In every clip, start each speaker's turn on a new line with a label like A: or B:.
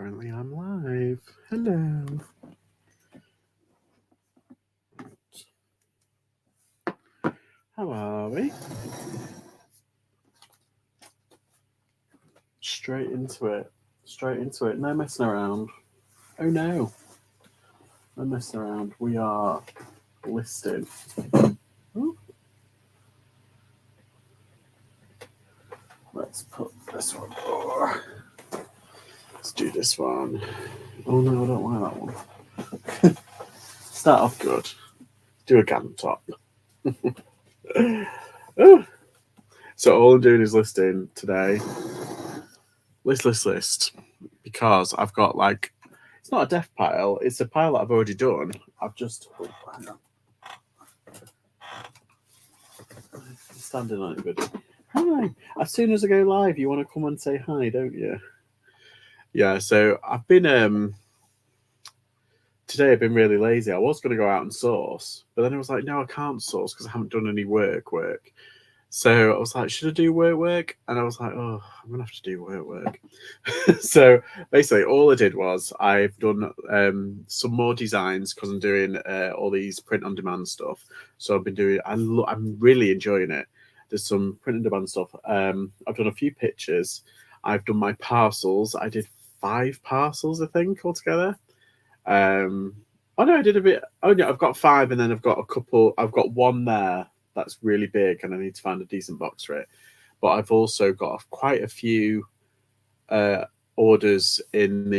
A: Apparently I'm live. Hello. How are we? Straight into it. Straight into it. No messing around. Oh no. No messing around. We are listed. Ooh. Let's put this one. Oh. Let's do this one. Oh no, I don't like that one. Start off good. Do a Gantt top. Oh. So all I'm doing is listing today. List. Because I've got like, it's not a death pile, it's a pile that I've already done. I've just, hang on. I'm standing on it, buddy. Hi. As soon as I go live, you want to come and say hi, don't you? Yeah, so I've been, today I've been really lazy. I was going to go out and source, but then I was like, no, I can't source because I haven't done any work. So I was like, should I do work? And I was like, oh, I'm going to have to do work. So basically all I did was I've done some more designs because I'm doing all these print on demand stuff. So I've been doing, I'm really enjoying it. There's some print on demand stuff. I've done a few pictures. I've done my parcels. I did 5 parcels, I think, altogether. Oh no, I did a bit. Oh no, I've got 5 and then I've got a couple. I've got one there that's really big and I need to find a decent box for it. But I've also got quite a few orders in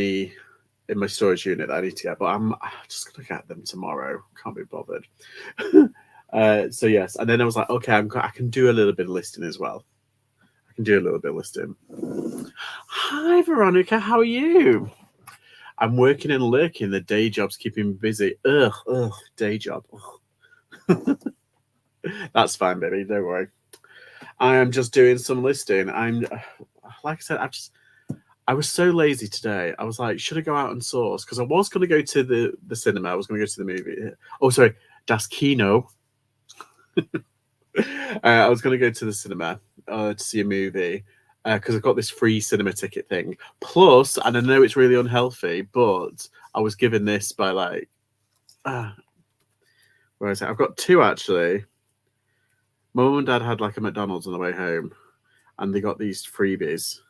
A: my storage unit that I need to get, but I'm just gonna get them tomorrow. Can't be bothered. So yes, and then I was like, okay, I can do a little bit of listing as well. I can do a little bit of listing. Hi Veronica, how are you? I'm working and lurking. The day job's keeping me busy. Ugh, day job. That's fine, baby. Don't worry. I am just doing some listing. I'm, like I said, I was so lazy today. I was like, should I go out and source? Because I was going to go to the cinema. I was going to go to the movie. Oh, sorry, Das Kino. I was going to go to the cinema to see a movie because I've got this free cinema ticket thing. Plus, and I know it's really unhealthy, but I was given this by like, where is it? I've got 2 actually. My mum and dad had like a McDonald's on the way home, and they got these freebies.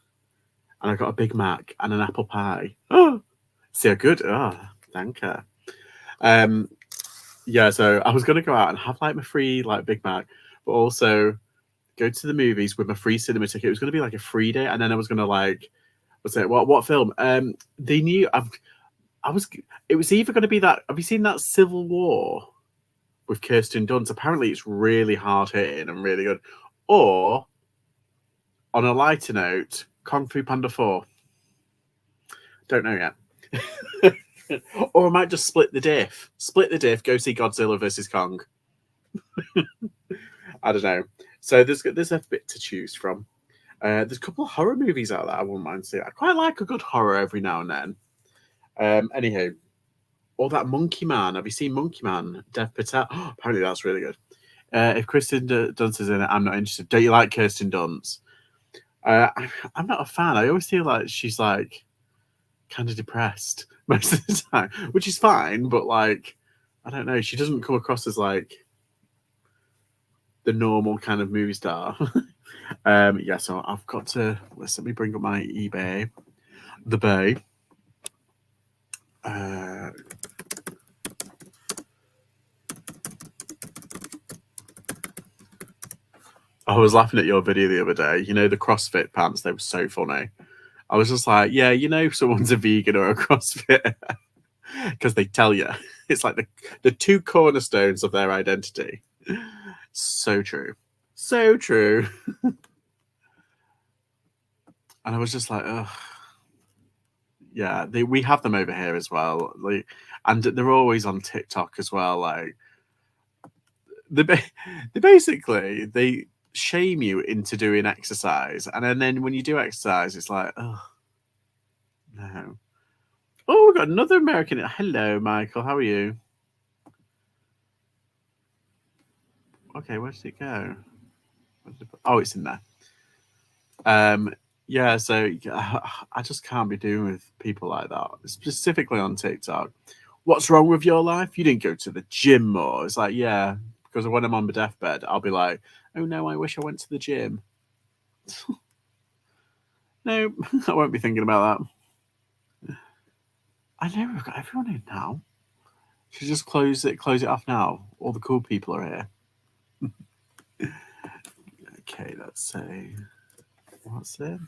A: And I got a Big Mac and an apple pie. Oh, see how good. Oh, thank you. Yeah, so I was gonna go out and have like my free like Big Mac, but also go to the movies with my free cinema ticket. It was gonna be like a free day, and then I was gonna like, what's it? What film? They knew It was either gonna be that. Have you seen that Civil War with Kirsten Dunst? Apparently, it's really hard hitting and really good. Or on a lighter note, Kung Fu Panda 4. Don't know yet. Or I might just split the diff. Go see Godzilla versus Kong. I don't know. So there's a bit to choose from. There's a couple of horror movies out there I wouldn't mind seeing. I quite like a good horror every now and then. Anywho, or that Monkey Man. Have you seen Monkey Man? Dev Patel. Oh, apparently that's really good. If Kirsten Dunst is in it, I'm not interested. Don't you like Kirsten Dunst? I'm not a fan. I always feel like she's like kind of depressed most of the time, which is fine, but like, I don't know, she doesn't come across as like the normal kind of movie star. Yeah, so I've got to let me bring up my eBay, the Bay. I was laughing at your video the other day. You know, the CrossFit pants, they were so funny. I was just like, yeah, you know, someone's a vegan or a CrossFit because they tell you. It's like the 2 cornerstones of their identity. So true. So true. And I was just like, ugh. Yeah, we have them over here as well. Like, and they're always on TikTok as well. Like, they basically they shame you into doing exercise, and then when you do exercise, it's like, oh no. Oh, we've got another American. Hello, Michael. How are you? Okay, where did it go? Oh, it's in there. Yeah, so I just can't be doing with people like that, specifically on TikTok. What's wrong with your life? You didn't go to the gym more. It's like, yeah, because when I'm on my deathbed, I'll be like, oh no, I wish I went to the gym. No, I won't be thinking about that. I know we've got everyone in now. Should just close it off now. All the cool people are here. Okay, let's say what's it?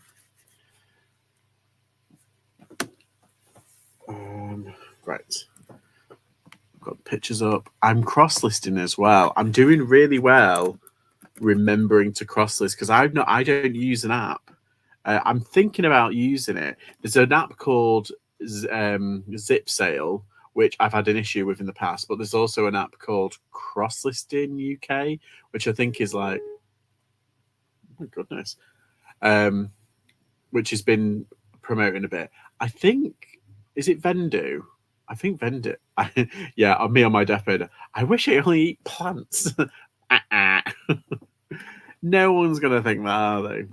A: Right. Got pictures up. I'm cross-listing as well. I'm doing really well remembering to cross-list because I don't use an app. I'm thinking about using it. There's an app called Zip Sale, which I've had an issue with in the past, but there's also an app called Cross-listing UK, which I think is like, oh my goodness, which has been promoting a bit. I think, is it Vendu? I think Vendu. Yeah, me on my deathbed. I wish I only eat plants. No one's gonna think that, are they?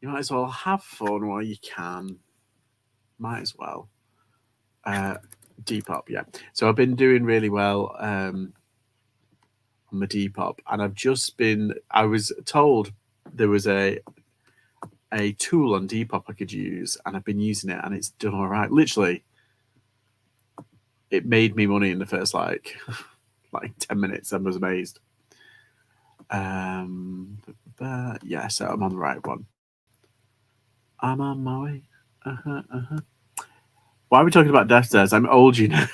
A: You might as well have fun while you can. Might as well. Depop, yeah. So I've been doing really well on my Depop, and I was told there was a tool on Depop I could use, and I've been using it, and it's done all right. Literally, it made me money in the first like 10 minutes. I was amazed. Yeah, so I'm on the right one. I'm on my way. Why are we talking about death stairs? I'm old, you know.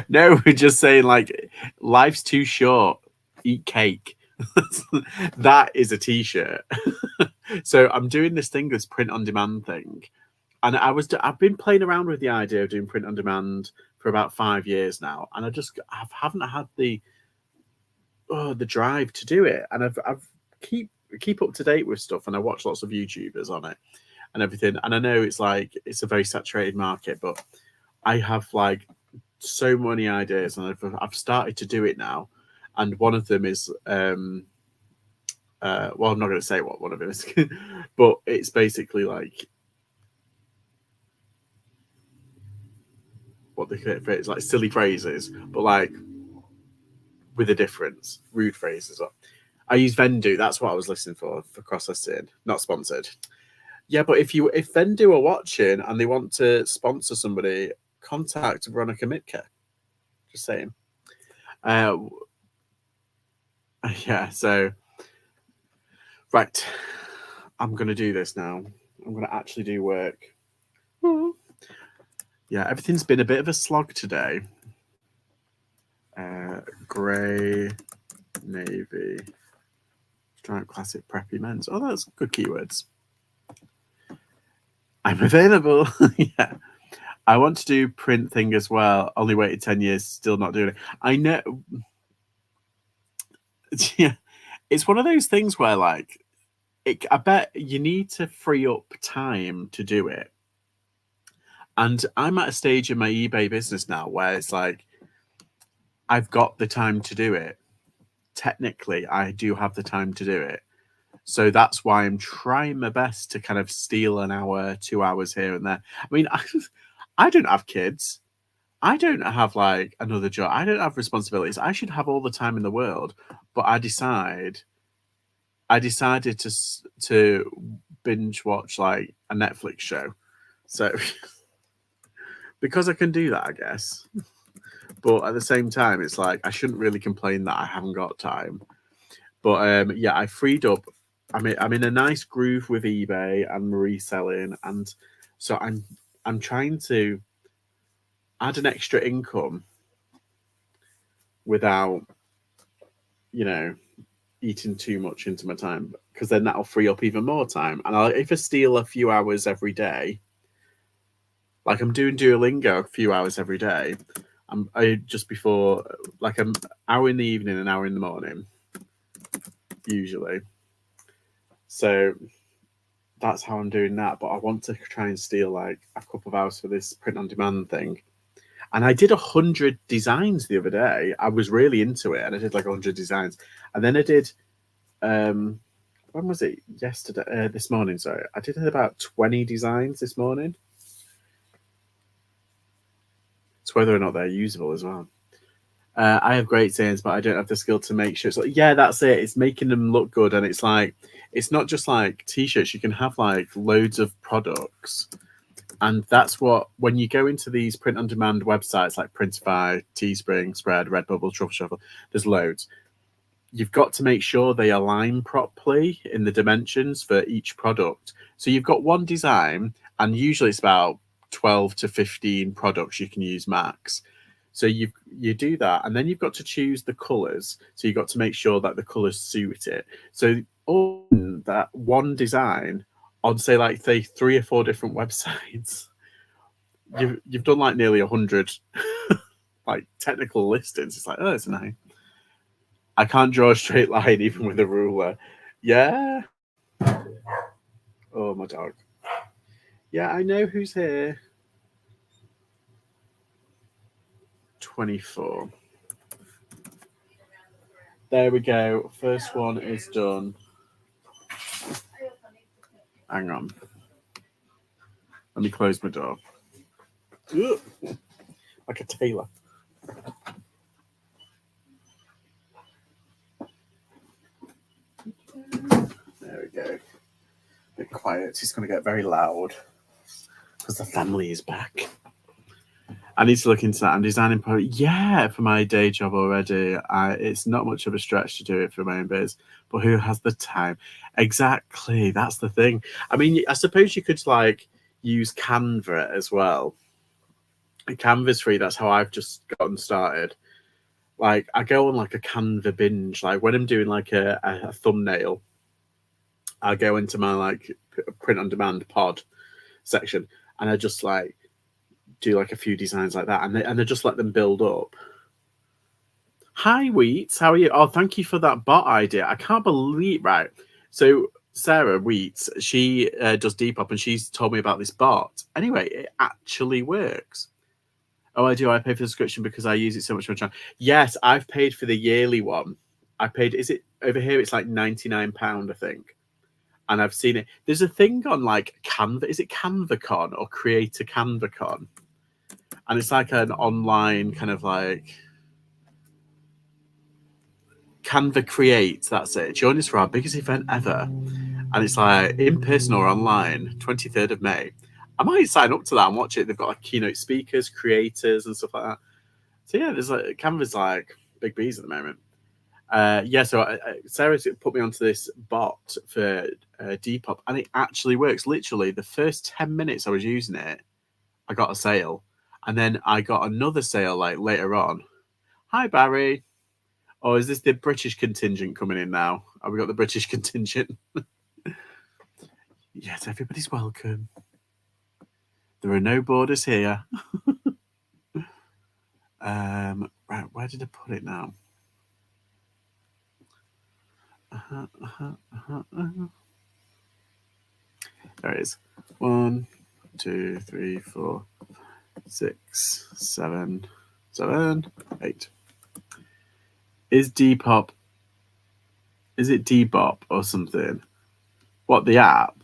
A: No, we're just saying like life's too short. Eat cake. That is a t-shirt. So I'm doing this print on demand thing, and I've been playing around with the idea of doing print on demand for about 5 years now, and I haven't had the drive to do it, and I've keep up to date with stuff, and I watch lots of YouTubers on it and everything, and I know it's a very saturated market, but I have like so many ideas, and I've started to do it now, and one of them is well, I'm not going to say what one of them is, but it's basically like what they create. It's like silly phrases, but like with a difference, rude phrases. I use Vendu. That's what I was listening for cross-listing. Not sponsored. Yeah, but if Vendu are watching and they want to sponsor somebody, contact Veronica Mitka. Just saying. Yeah. So, right, I'm gonna do this now. I'm gonna actually do work. Yeah, everything's been a bit of a slog today. Grey, navy, stripe, classic, preppy, men's. Oh, that's good keywords. I'm available. Yeah. I want to do print thing as well. Only waited 10 years, still not doing it. I know. Yeah. It's one of those things where like I bet you need to free up time to do it. And I'm at a stage in my eBay business now where it's like I've got the time to do it. Technically, I do have the time to do it. So that's why I'm trying my best to kind of steal an hour, 2 hours here and there. I mean, I don't have kids. I don't have like another job. I don't have responsibilities. I should have all the time in the world. But I decided to binge watch like a Netflix show. So because I can do that, I guess. But at the same time, it's like I shouldn't really complain that I haven't got time. But yeah, I freed up. I'm in a nice groove with eBay and reselling, and so I'm trying to add an extra income without, eating too much into my time, because then that'll free up even more time. And if I steal a few hours every day, like I'm doing Duolingo a few hours every day, I just before like an hour in the evening, an hour in the morning, usually. So that's how I'm doing that. But I want to try and steal like a couple of hours for this print on demand thing. And I did 100 designs the other day. I was really into it, and I did like 100 designs. And then I did, what when was it? Yesterday, this morning. Sorry, I did about 20 designs this morning. It's whether or not they're usable as well. I have great sayings, but I don't have the skill to make sure. So yeah, that's it. It's making them look good, and it's like it's not just like t-shirts. You can have like loads of products, and that's what when you go into these print-on-demand websites like Printify, Teespring, Spread, Redbubble, Truffle Shuffle. There's loads. You've got to make sure they align properly in the dimensions for each product. So you've got one design, and usually it's about 12 to 15 products you can use max. So you do that, and then you've got to choose the colours. So you've got to make sure that the colours suit it. So on that one design, on say 3 or 4 different websites, you've done like nearly 100 like technical listings. It's like, oh, it's nice. I can't draw a straight line even with a ruler. Yeah. Oh, my dog. Yeah, I know who's here. 24. There we go. First one is done. Hang on. Let me close my door. Ugh. Like a tailor. There we go. A bit quiet. It's going to get very loud because the family is back. I need to look into that. I'm designing product. Yeah, for my day job already. It's not much of a stretch to do it for my own biz, but who has the time? Exactly. That's the thing. I mean, I suppose you could like use Canva as well. Canva's free. That's how I've just gotten started. Like I go on like a Canva binge. Like when I'm doing like a thumbnail, I go into my like print on demand pod section, and I just like do like a few designs like that, and they just let them build up. Hi Wheats, how are you? Oh, thank you for that bot idea. I can't believe right. So Sarah Wheats, she does Depop, and she's told me about this bot. Anyway, it actually works. Oh, I do. I pay for the subscription because I use it so much. Yes, I've paid for the yearly one. I paid. Is it over here? It's like £99, I think. And I've seen it. There's a thing on like Canva. Is it CanvaCon or Creator CanvaCon? And it's like an online kind of like Canva Create. That's it. Join us for our biggest event ever. And it's like in person or online, 23rd of May. I might sign up to that and watch it. They've got like keynote speakers, creators, and stuff like that. So yeah, there's like Canva's like big bees at the moment. Yeah, so Sarah's put me onto this bot for Depop, and it actually works. Literally, the first 10 minutes I was using it, I got a sale. And then I got another sale like later on. Hi, Barry. Oh, is this the British contingent coming in now? Have we got the British contingent? Yes, everybody's welcome. There are no borders here. Right, where did I put it now? There it is. 1, 2, 3, 4, 6, 7, 8. Is Depop? Is it Depop or something? What, the app?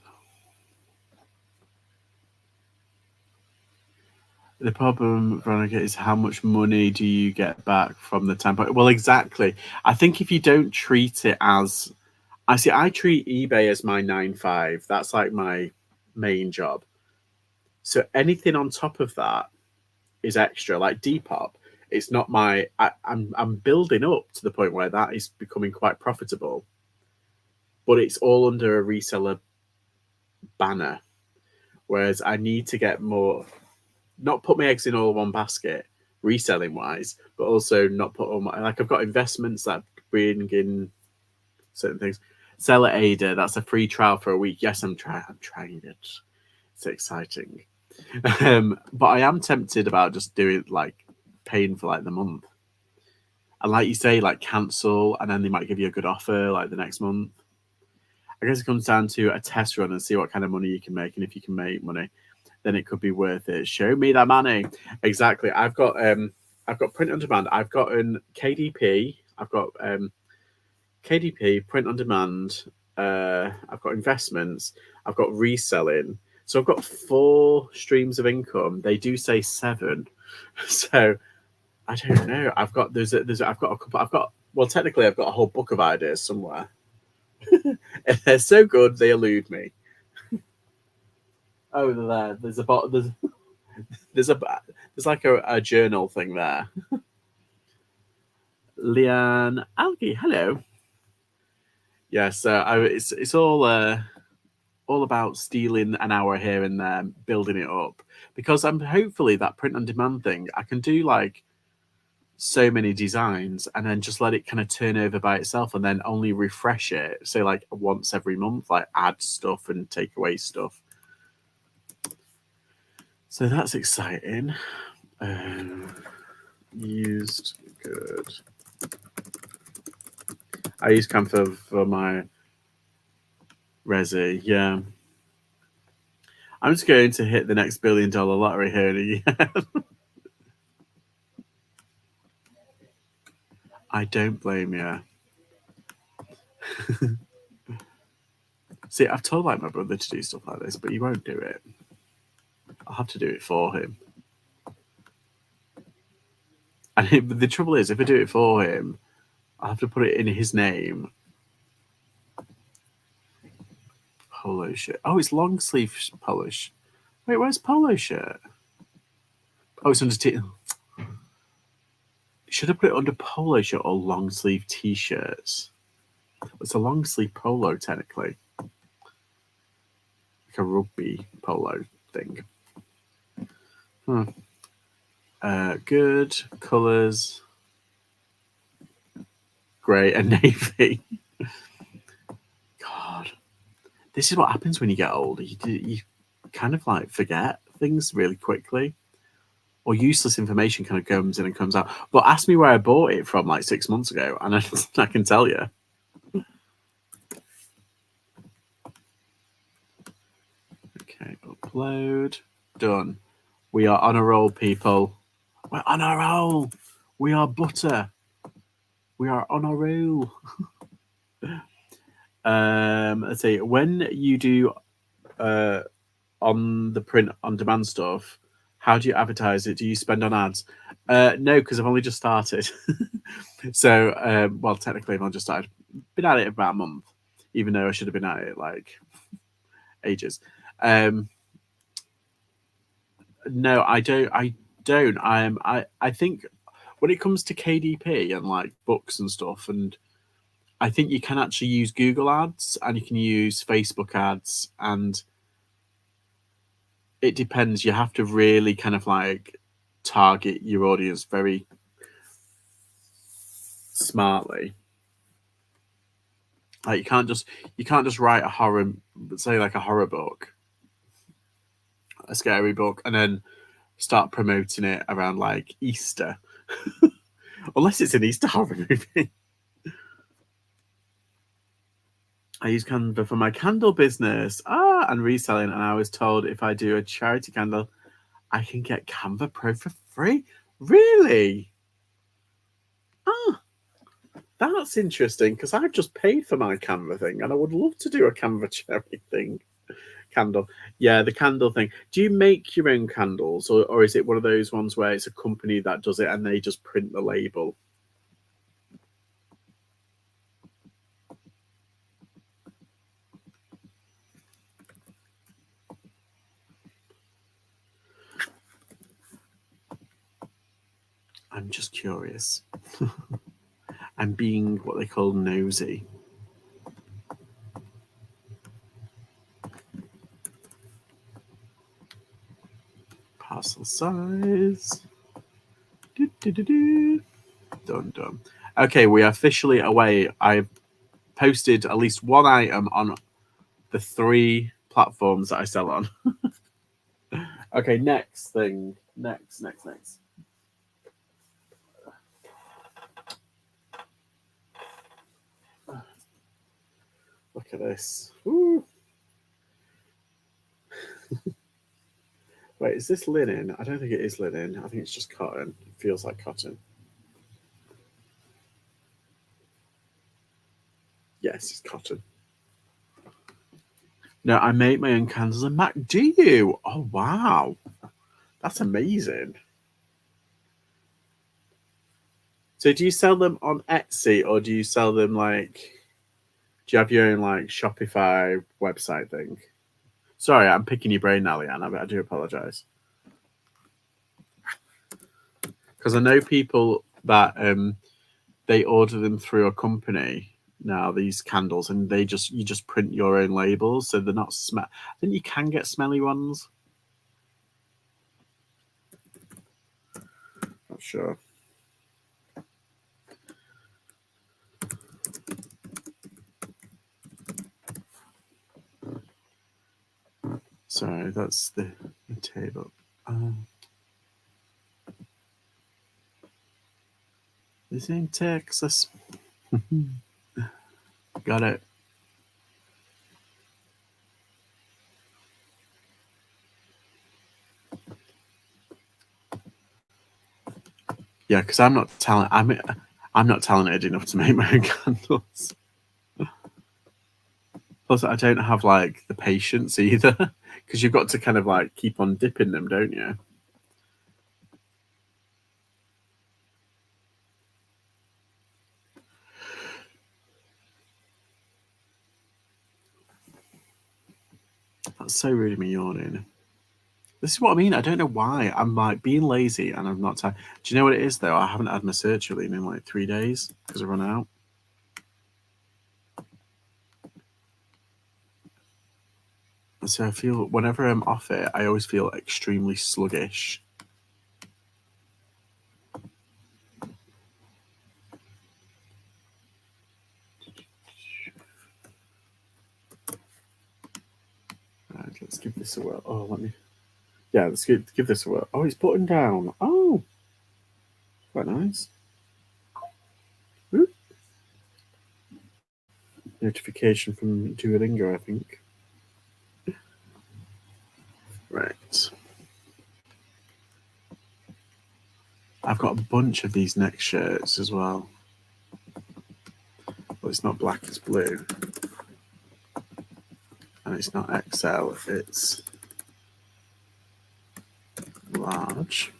A: The problem, Veronica, is how much money do you get back from the tempo? Well, exactly. I think if you don't treat it as, I treat eBay as my 9-5. That's like my main job. So anything on top of that is extra. Like Depop, it's not my. I'm building up to the point where that is becoming quite profitable, but it's all under a reseller banner. Whereas I need to get more. Not put my eggs in all one basket, reselling wise, but also not put all my like I've got investments that bring in certain things. Seller Ada, that's a free trial for a week. Yes, I'm trying it. It's exciting. But I am tempted about just doing like paying for like the month. And like you say, like cancel, and then they might give you a good offer like the next month. I guess it comes down to a test run and see what kind of money you can make, and if you can make money, then it could be worth it. Show me that money. Exactly. I've got print on demand. I've got an KDP. I've got KDP, print on demand, I've got investments, I've got reselling. So I've got 4 streams of income. They do say 7, so I don't know. I've got I've got a couple. Well, technically, I've got a whole book of ideas somewhere. And they're so good they elude me. Oh, they're there. There's like a journal thing there. Leanne Algie, hello. Yeah, so it's all about stealing an hour here and there, building it up, because I'm hopefully that print on demand thing. I can do like so many designs and then just let it kind of turn over by itself, and then only refresh it. So like once every month, like add stuff and take away stuff. So that's exciting. Used good. I use Canva for my resi. Yeah. I'm just going to hit the next $1 billion lottery here in a year. I don't blame you. See, I've told like my brother to do stuff like this, but he won't do it. I'll have to do it for him. And the trouble is, if I do it for him, I'll have to put it in his name. Polo shirt. Oh, it's long sleeve polo. Wait, where's polo shirt? Oh, it's under t. Should I put it under polo shirt or long sleeve t-shirts? It's a long sleeve polo, technically. Like a rugby polo thing. Good colours. Grey and navy. God, this is what happens when you get older. You kind of like forget things really quickly, or useless information kind of comes in and comes out. But ask me where I bought it from like 6 months ago, and I can tell you. Okay, upload. Done. We are on a roll, people. We're on a roll. We are butter. We are on a roll. Let's see. When you do on the print on demand stuff, how do you advertise it? Do you spend on ads? No, because I've only just started. So, well, technically, I've only just started. Been at it about a month, even though I should have been at it like ages. No, I don't. I think when it comes to KDP and like books and stuff, and I think you can actually use Google ads and you can use Facebook ads, and it depends. You have to really kind of like target your audience very smartly. Like you can't just write a horror, say like a horror book, a scary book, and then start promoting it around like Easter, unless it's an Easter horror movie. I use Canva for my candle business and reselling, and I was told if I do a charity candle, I can get Canva Pro for free. Really? Ah, that's interesting, because I've just paid for my Canva thing, and I would love to do a Canva charity thing. Candle. Yeah, the candle thing. Do you make your own candles, or is it one of those ones where it's a company that does it and they just print the label? I'm just curious. I'm being what they call nosy. Parcel size. Done. Okay, we are officially away. I've posted at least one item on the 3 platforms that I sell on. Okay, next thing. Next. Look at this. Woo. Wait, is this linen? I don't think it is linen. I think it's just cotton. It feels like cotton. Yes, it's cotton. No, I make my own candles and Mac. Do you? Oh wow, that's amazing. So do you sell them on Etsy or do you sell them like? Do you have your own like Shopify website thing? Sorry, I'm picking your brain now, Leanne. I do apologize because I know people that they order them through a company now. These candles, and you just print your own labels, so they're not smell. I think you can get smelly ones. Not sure. Sorry, that's the table. This in Texas. Got it. Yeah, because I'm not talented enough to make my own candles. Plus, I don't have like the patience either, because you've got to kind of like keep on dipping them, don't you? That's so rude of me yawning. This is what I mean. I don't know why. I'm like being lazy and I'm not tired. Do you know what it is though? I haven't had my sertraline in like 3 days because I run out. So I feel whenever I'm off it, I always feel extremely sluggish. Right, let's give this a whirl. Oh, let me. Yeah, let's give this a whirl. Oh, it's buttoned down. Oh, quite nice. Ooh. Notification from Duolingo, I think. Right. I've got a bunch of these neck shirts as well. Well, it's not black, it's blue. And it's not XL, it's large.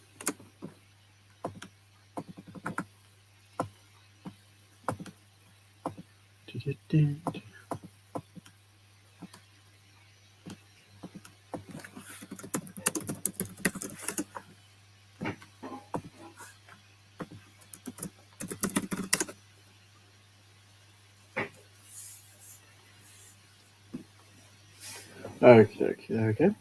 A: Okay.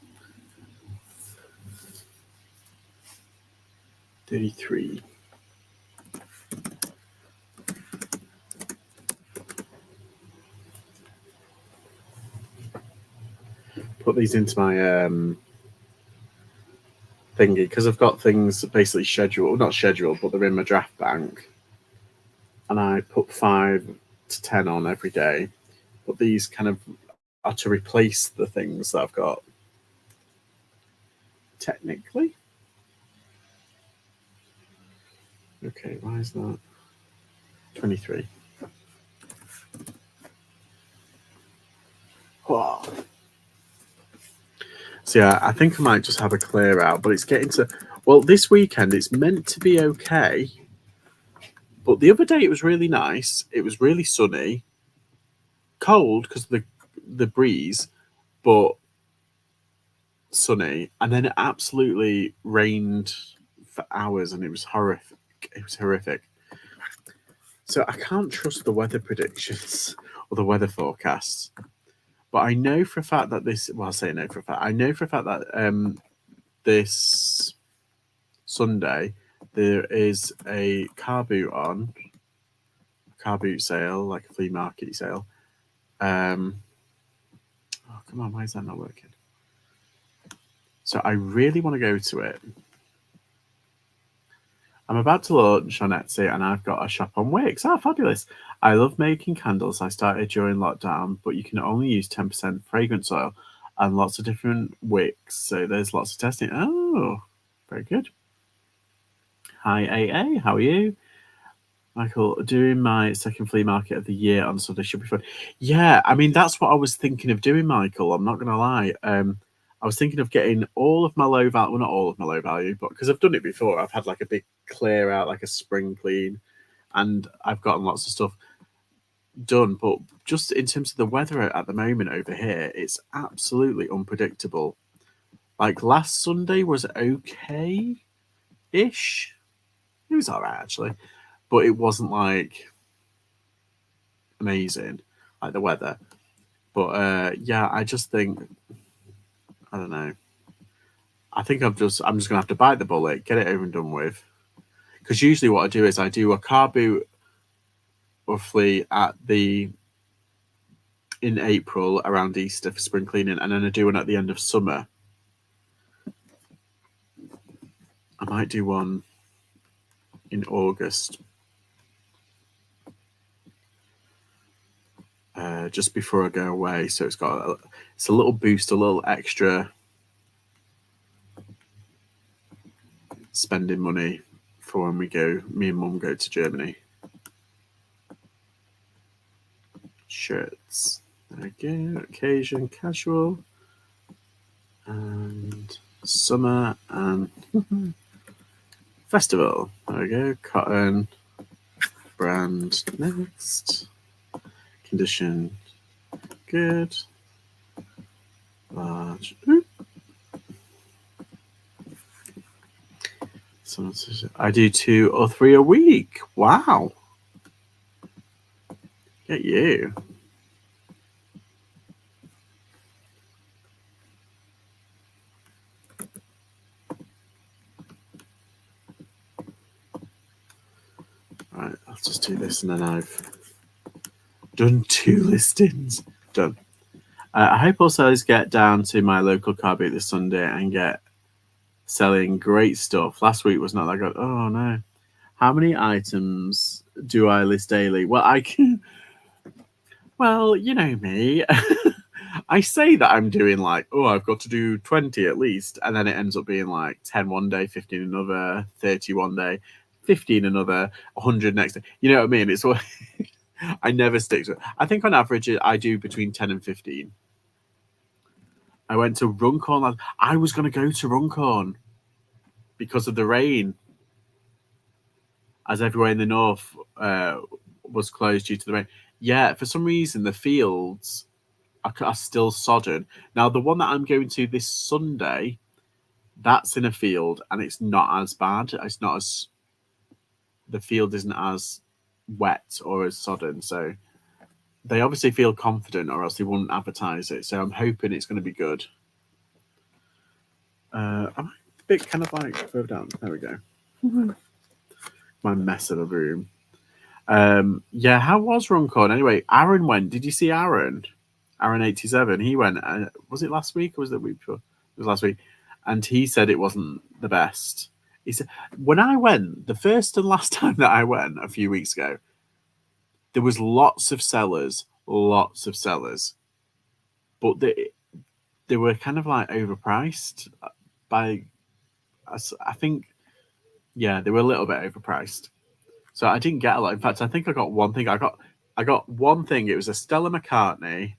A: 33. Put these into my thingy because I've got things basically scheduled, not scheduled, but they're in my draft bank. And I put 5 to 10 on every day. But these kind of are to replace the things that I've got. Technically. Okay, why is that? 23. Wow. So yeah, I think I might just have a clear out, but it's getting to. Well, this weekend it's meant to be okay, but the other day it was really nice. It was really sunny, cold because of the breeze, but sunny. And then it absolutely rained for hours, and it was horrific. It was horrific. So I can't trust the weather predictions or the weather forecasts. But I know for a fact that this. Well, I'll say no for a fact. I know for a fact that this Sunday there is a car boot on, car boot sale, like a flea market sale. Oh, come on, why is that not working? So I really want to go to it. I'm about to launch on Etsy and I've got a shop on Wix. Oh, fabulous. I love making candles. I started during lockdown, but you can only use 10% fragrance oil and lots of different wicks. So there's lots of testing. Oh, very good. Hi, AA. How are you? Michael, doing my second flea market of the year on Sunday should be fun. Yeah, I mean that's what I was thinking of doing, Michael. I'm not gonna lie. I was thinking of getting all of my low value, well, not all of my low value, but because I've done it before, I've had like a big clear out, like a spring clean, and I've gotten lots of stuff done. But just in terms of the weather at the moment over here, it's absolutely unpredictable. Like last Sunday was okay ish. It was alright actually, but it wasn't like amazing, like the weather. But yeah, I just think I don't know. I think I'm just gonna have to bite the bullet, get it over and done with. Because usually what I do is I do a car boot roughly at the in April around Easter for spring cleaning, and then I do one at the end of summer. I might do one in August, just before I go away. So it's a little boost, a little extra spending money for when we go. Me and Mum go to Germany. Shirts. There we go. Occasion, casual, and summer and festival. There we go. Cotton brand next. Condition good. Large. So I do 2 or 3 a week. Wow. Get you. Right, I'll just do this and then I've done 2 listings. Done. I hope all sellers get down to my local car boot this Sunday and get selling great stuff. Last week was not that good. Oh no. How many items do I list daily? Well, I can. Well, you know me. I say that I'm doing like, oh, I've got to do 20 at least. And then it ends up being like 10 one day, 15 another, 30 one day, 15 another, 100 next day. You know what I mean? It's what I never stick to it. I think on average, I do between 10 and 15. I went to Runcorn. I was going to go to Runcorn because of the rain, as everywhere in the north was closed due to the rain. Yeah, for some reason, the fields are still sodden. Now, the one that I'm going to this Sunday, that's in a field and it's not as bad. It's not as, the field isn't as wet or as sodden. So they obviously feel confident or else they wouldn't advertise it. So I'm hoping it's going to be good. I'm a bit kind of like further down. There we go. My mess of a room. Yeah, how was Runcorn? Anyway, Aaron went. Did you see Aaron? Aaron 87. He went. Was it last week or was it the week before? It was last week. And he said it wasn't the best. He said, when I went, the first and last time that I went a few weeks ago, there was lots of sellers, but they were kind of like overpriced by, I think, yeah, they were a little bit overpriced. So I didn't get a lot. In fact, I think I got one thing. I got one thing. It was a Stella McCartney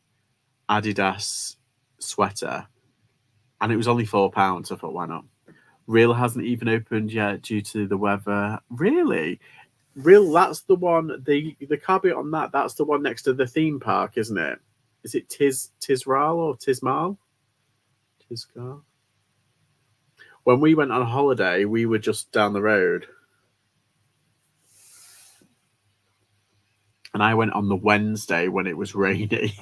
A: Adidas sweater, and it was only £4. I thought, why not? Real hasn't even opened yet due to the weather. Really? Real, that's the one. The car boot on that. That's the one next to the theme park, isn't it? Is it Tisral or Tismal? Tisgar. When we went on holiday, we were just down the road. And I went on the Wednesday when it was rainy.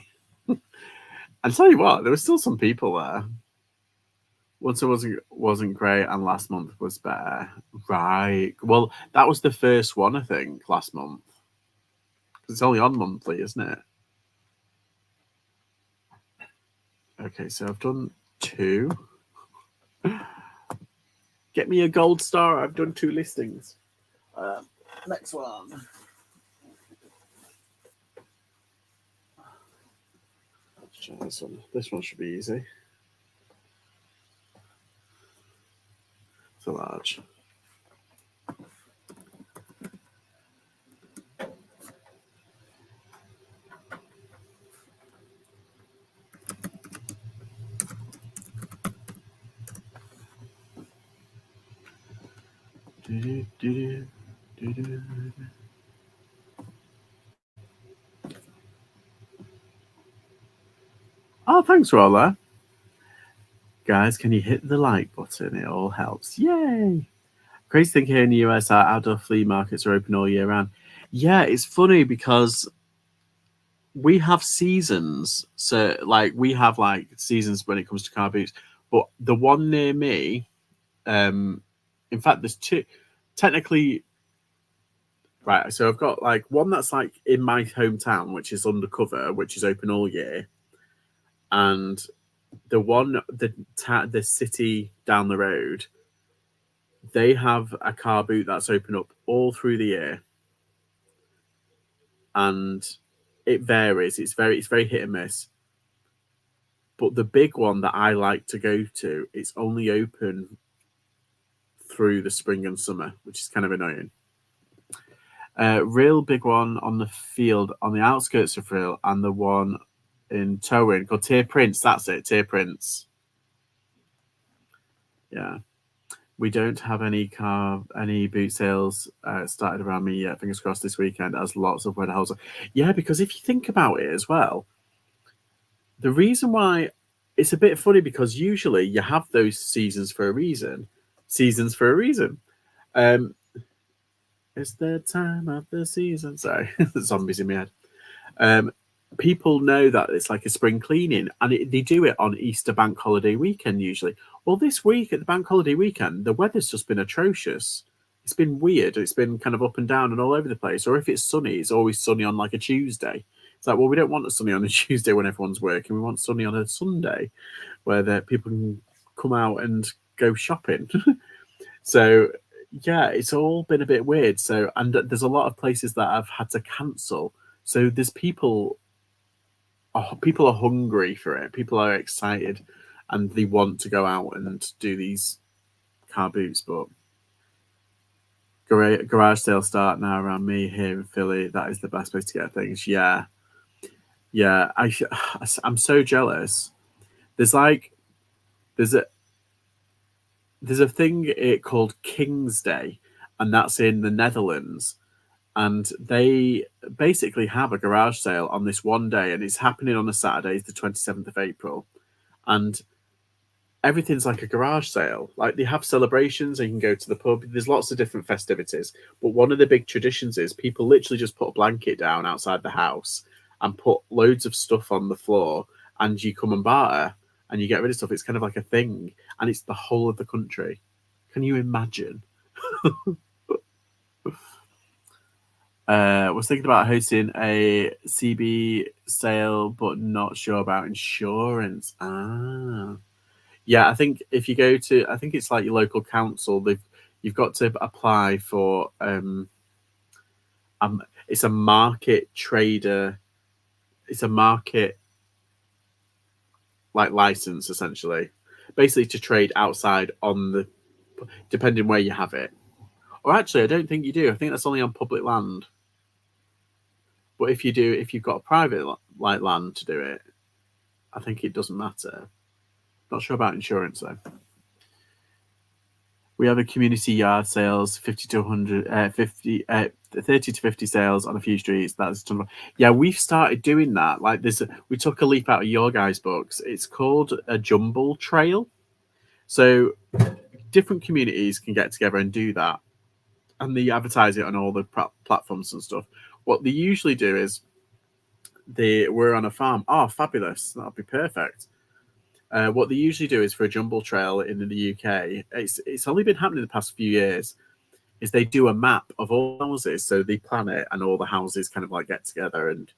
A: And tell you what, there were still some people there. Once it wasn't great, and last month was better. Right. Well, that was the first one, I think, last month. It's only on monthly, isn't it? Okay, so I've done 2. Get me a gold star. I've done 2 listings. Next one. Let's try this one. This one should be easy. It's a large. Oh, thanks, Roller. Guys, can you hit the like button? It all helps. Yay! Crazy thing here in the US, our outdoor flea markets are open all year round. Yeah, it's funny because we have seasons. So, like, we have like seasons when it comes to car boots. But the one near me, in fact, there's two. Technically, right. So I've got like one that's like in my hometown, which is undercover, which is open all year, and the one the city down the road, they have a car boot that's open up all through the year, and it varies. It's very hit and miss. But the big one that I like to go to, it's only open through the spring and summer, which is kind of annoying. Real big one on the field on the outskirts of Frill, and the one in Towing called Tier Prince. That's it, Tier Prince. Yeah. We don't have any boot sales started around me yet. Fingers crossed this weekend, as lots of weather holes. Yeah, because if you think about it as well, the reason why it's a bit funny because usually you have those seasons for a reason. Seasons for a reason. It's the time of the season. Sorry, zombies in my head. People know that it's like a spring cleaning, and they do it on Easter bank holiday weekend usually. Well, this week at the bank holiday weekend, the weather's just been atrocious. It's been weird. It's been kind of up and down and all over the place. Or if it's sunny, it's always sunny on like a Tuesday. It's like, well, we don't want it sunny on a Tuesday when everyone's working. We want sunny on a Sunday where the people can come out and go shopping. So yeah, it's all been a bit weird. So, and there's a lot of places that I've had to cancel. So there's people are hungry for it. People are excited, and they want to go out and do these car boots. But garage sales start now around me here in Philly. That is the best place to get things. Yeah. I'm so jealous. There's a thing called King's Day, and that's in the Netherlands. And they basically have a garage sale on this one day, and it's happening on a Saturday, the 27th of April. And everything's like a garage sale. Like they have celebrations, and you can go to the pub. There's lots of different festivities. But one of the big traditions is people literally just put a blanket down outside the house and put loads of stuff on the floor, and you come and barter and you get rid of stuff. It's kind of like a thing, and it's the whole of the country. Can you imagine? Was thinking about hosting a CB sale, but not sure about insurance. Yeah, I think if you go to, I think it's like your local council. You've got to apply for. It's a market trader. It's a market like license essentially, basically to trade outside on the, depending where you have it. Or actually, I don't think you do. I think that's only on public land. But if you've got a private like land to do it, I think it doesn't matter. Not sure about insurance though. We have a community yard sales, 50 to 100, 30 to 50 sales on a few streets. That's yeah, we've started doing that. Like we took a leaf out of your guys' books. It's called a jumble trail. So different communities can get together and do that, and they advertise it on all the platforms and stuff. What they usually do is we're on a farm. Oh, fabulous! That'll be perfect. What they usually do is for a jumble trail in the UK. It's only been happening the past few years. Is they do a map of all houses, so they plan it, and all the houses kind of like get together, and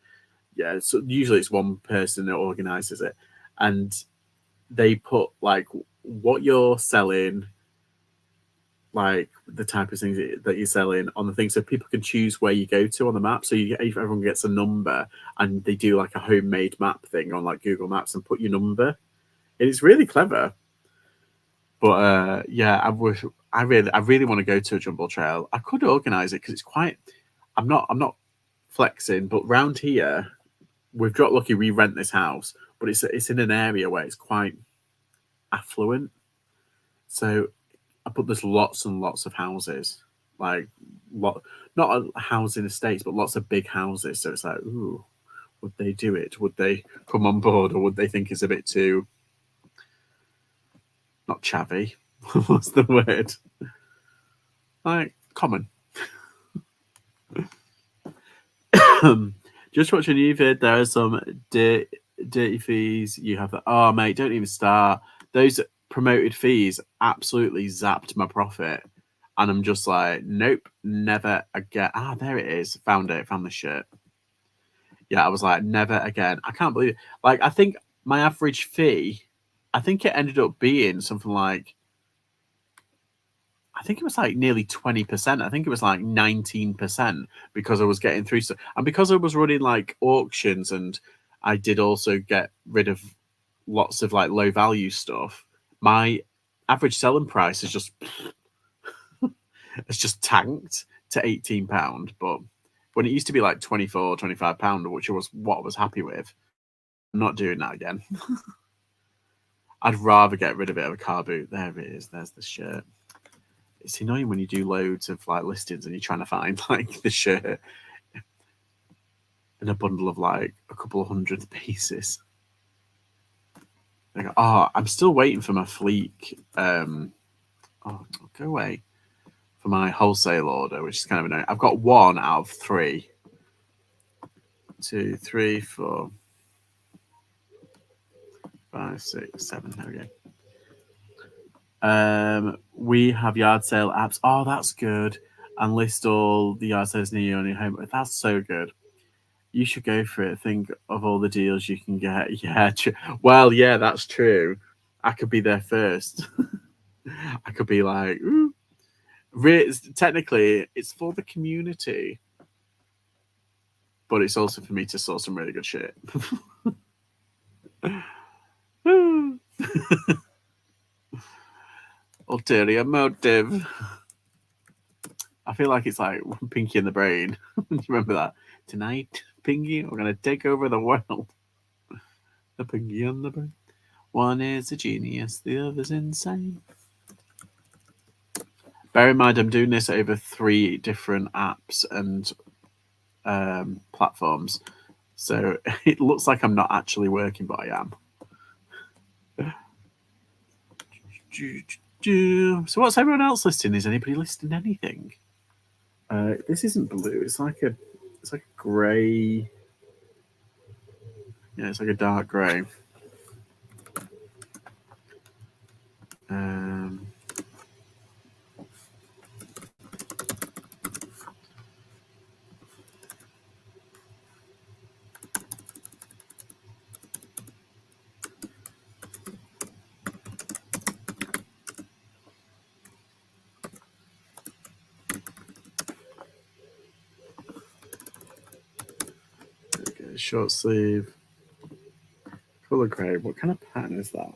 A: yeah. So usually it's one person that organises it, and they put like what you're selling, like the type of things that you're selling on the thing, so people can choose where you go to on the map. So everyone gets a number, and they do like a homemade map thing on like Google Maps and put your number. It's really clever. But yeah, I really want to go to a jumble trail. I could organise it because it's quite. I'm not flexing, but round here, we've got lucky. We rent this house, but it's in an area where it's quite affluent. So, but there's lots and lots of houses. like not housing estates, but lots of big houses. So it's like, ooh, would they do it? Would they come on board, or would they think it's a bit too not chavvy? What's the word? Like common. Just watching you vid, there are some dirty fees. You have that. Oh, mate, don't even start. Those promoted fees absolutely zapped my profit. And I'm just like, nope, never again. Ah, there it is. Found it. Found the shirt. Yeah, I was like, never again. I can't believe it. Like, I think my average fee, I think it ended up being something like, I think it was like nearly 20%. I think it was like 19% because I was getting through. So, and because I was running like auctions and I did also get rid of lots of like low value stuff, my average selling price is just, it's just tanked to £18. But when it used to be like £24, £25, which was what I was happy with, I'm not doing that again. I'd rather get rid of it of a car boot. There it is. There's the shirt. It's annoying when you do loads of like listings and you're trying to find like the shirt in a bundle of like a couple of hundred pieces. Like, oh, I'm still waiting for my Fleek. Oh, go away. For my wholesale order, which is kind of annoying. I've got 1 out of 3. 2, 3, 4, 5, 6, 7. There we go. We have yard sale apps. Oh, that's good. And list all the yard sales near you on your home. That's so good. You should go for it. Think of all the deals you can get. Yeah, well, yeah, that's true. I could be there first. I could be like, ooh. Technically, it's for the community, but it's also for me to sell some really good shit. Ulterior motive. I feel like it's like Pinky in the Brain. Do you remember that? Tonight, Pinky, we're gonna take over the world. The Pinky in the Brain. One is a genius, the other's insane. Bear in mind, I'm doing this over 3 different apps and platforms, so it looks like I'm not actually working, but I am. So what's everyone else listing? Is anybody listing anything? This isn't blue. It's like a grey. Yeah, it's like a dark grey. Okay, short sleeve, colour grey. What kind of pattern is that?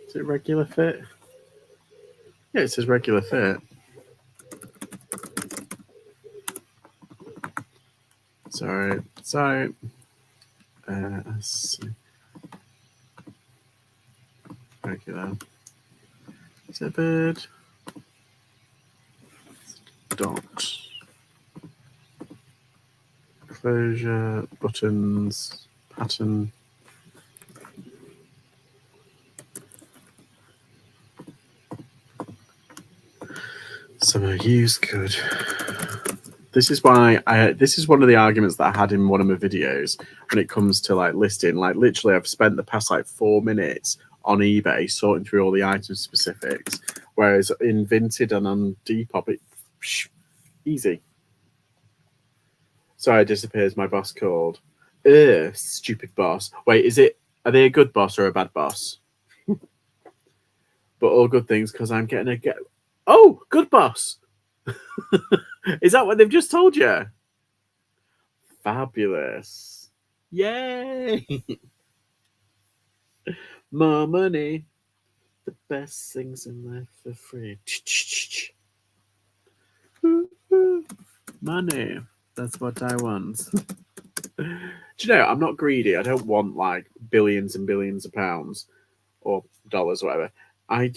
A: Is it regular fit? Yeah, it says regular fit. Sorry. Let's see. Regular. Is it a bird? Dot. Closure, buttons, pattern. Summer use good. This is why this is one of the arguments that I had in one of my videos when it comes to like listing. Like literally, I've spent the past like 4 minutes on eBay sorting through all the item specifics, whereas in Vinted and on Depop, easy. Sorry, disappears. My boss called. Stupid boss. Wait, are they a good boss or a bad boss? But all good things because I'm getting Oh, good boss. Is that what they've just told you? Fabulous. Yay. More money. The best things in life for free. Money. That's what I want. Do you know, I'm not greedy. I don't want like billions and billions of pounds or dollars, or whatever. I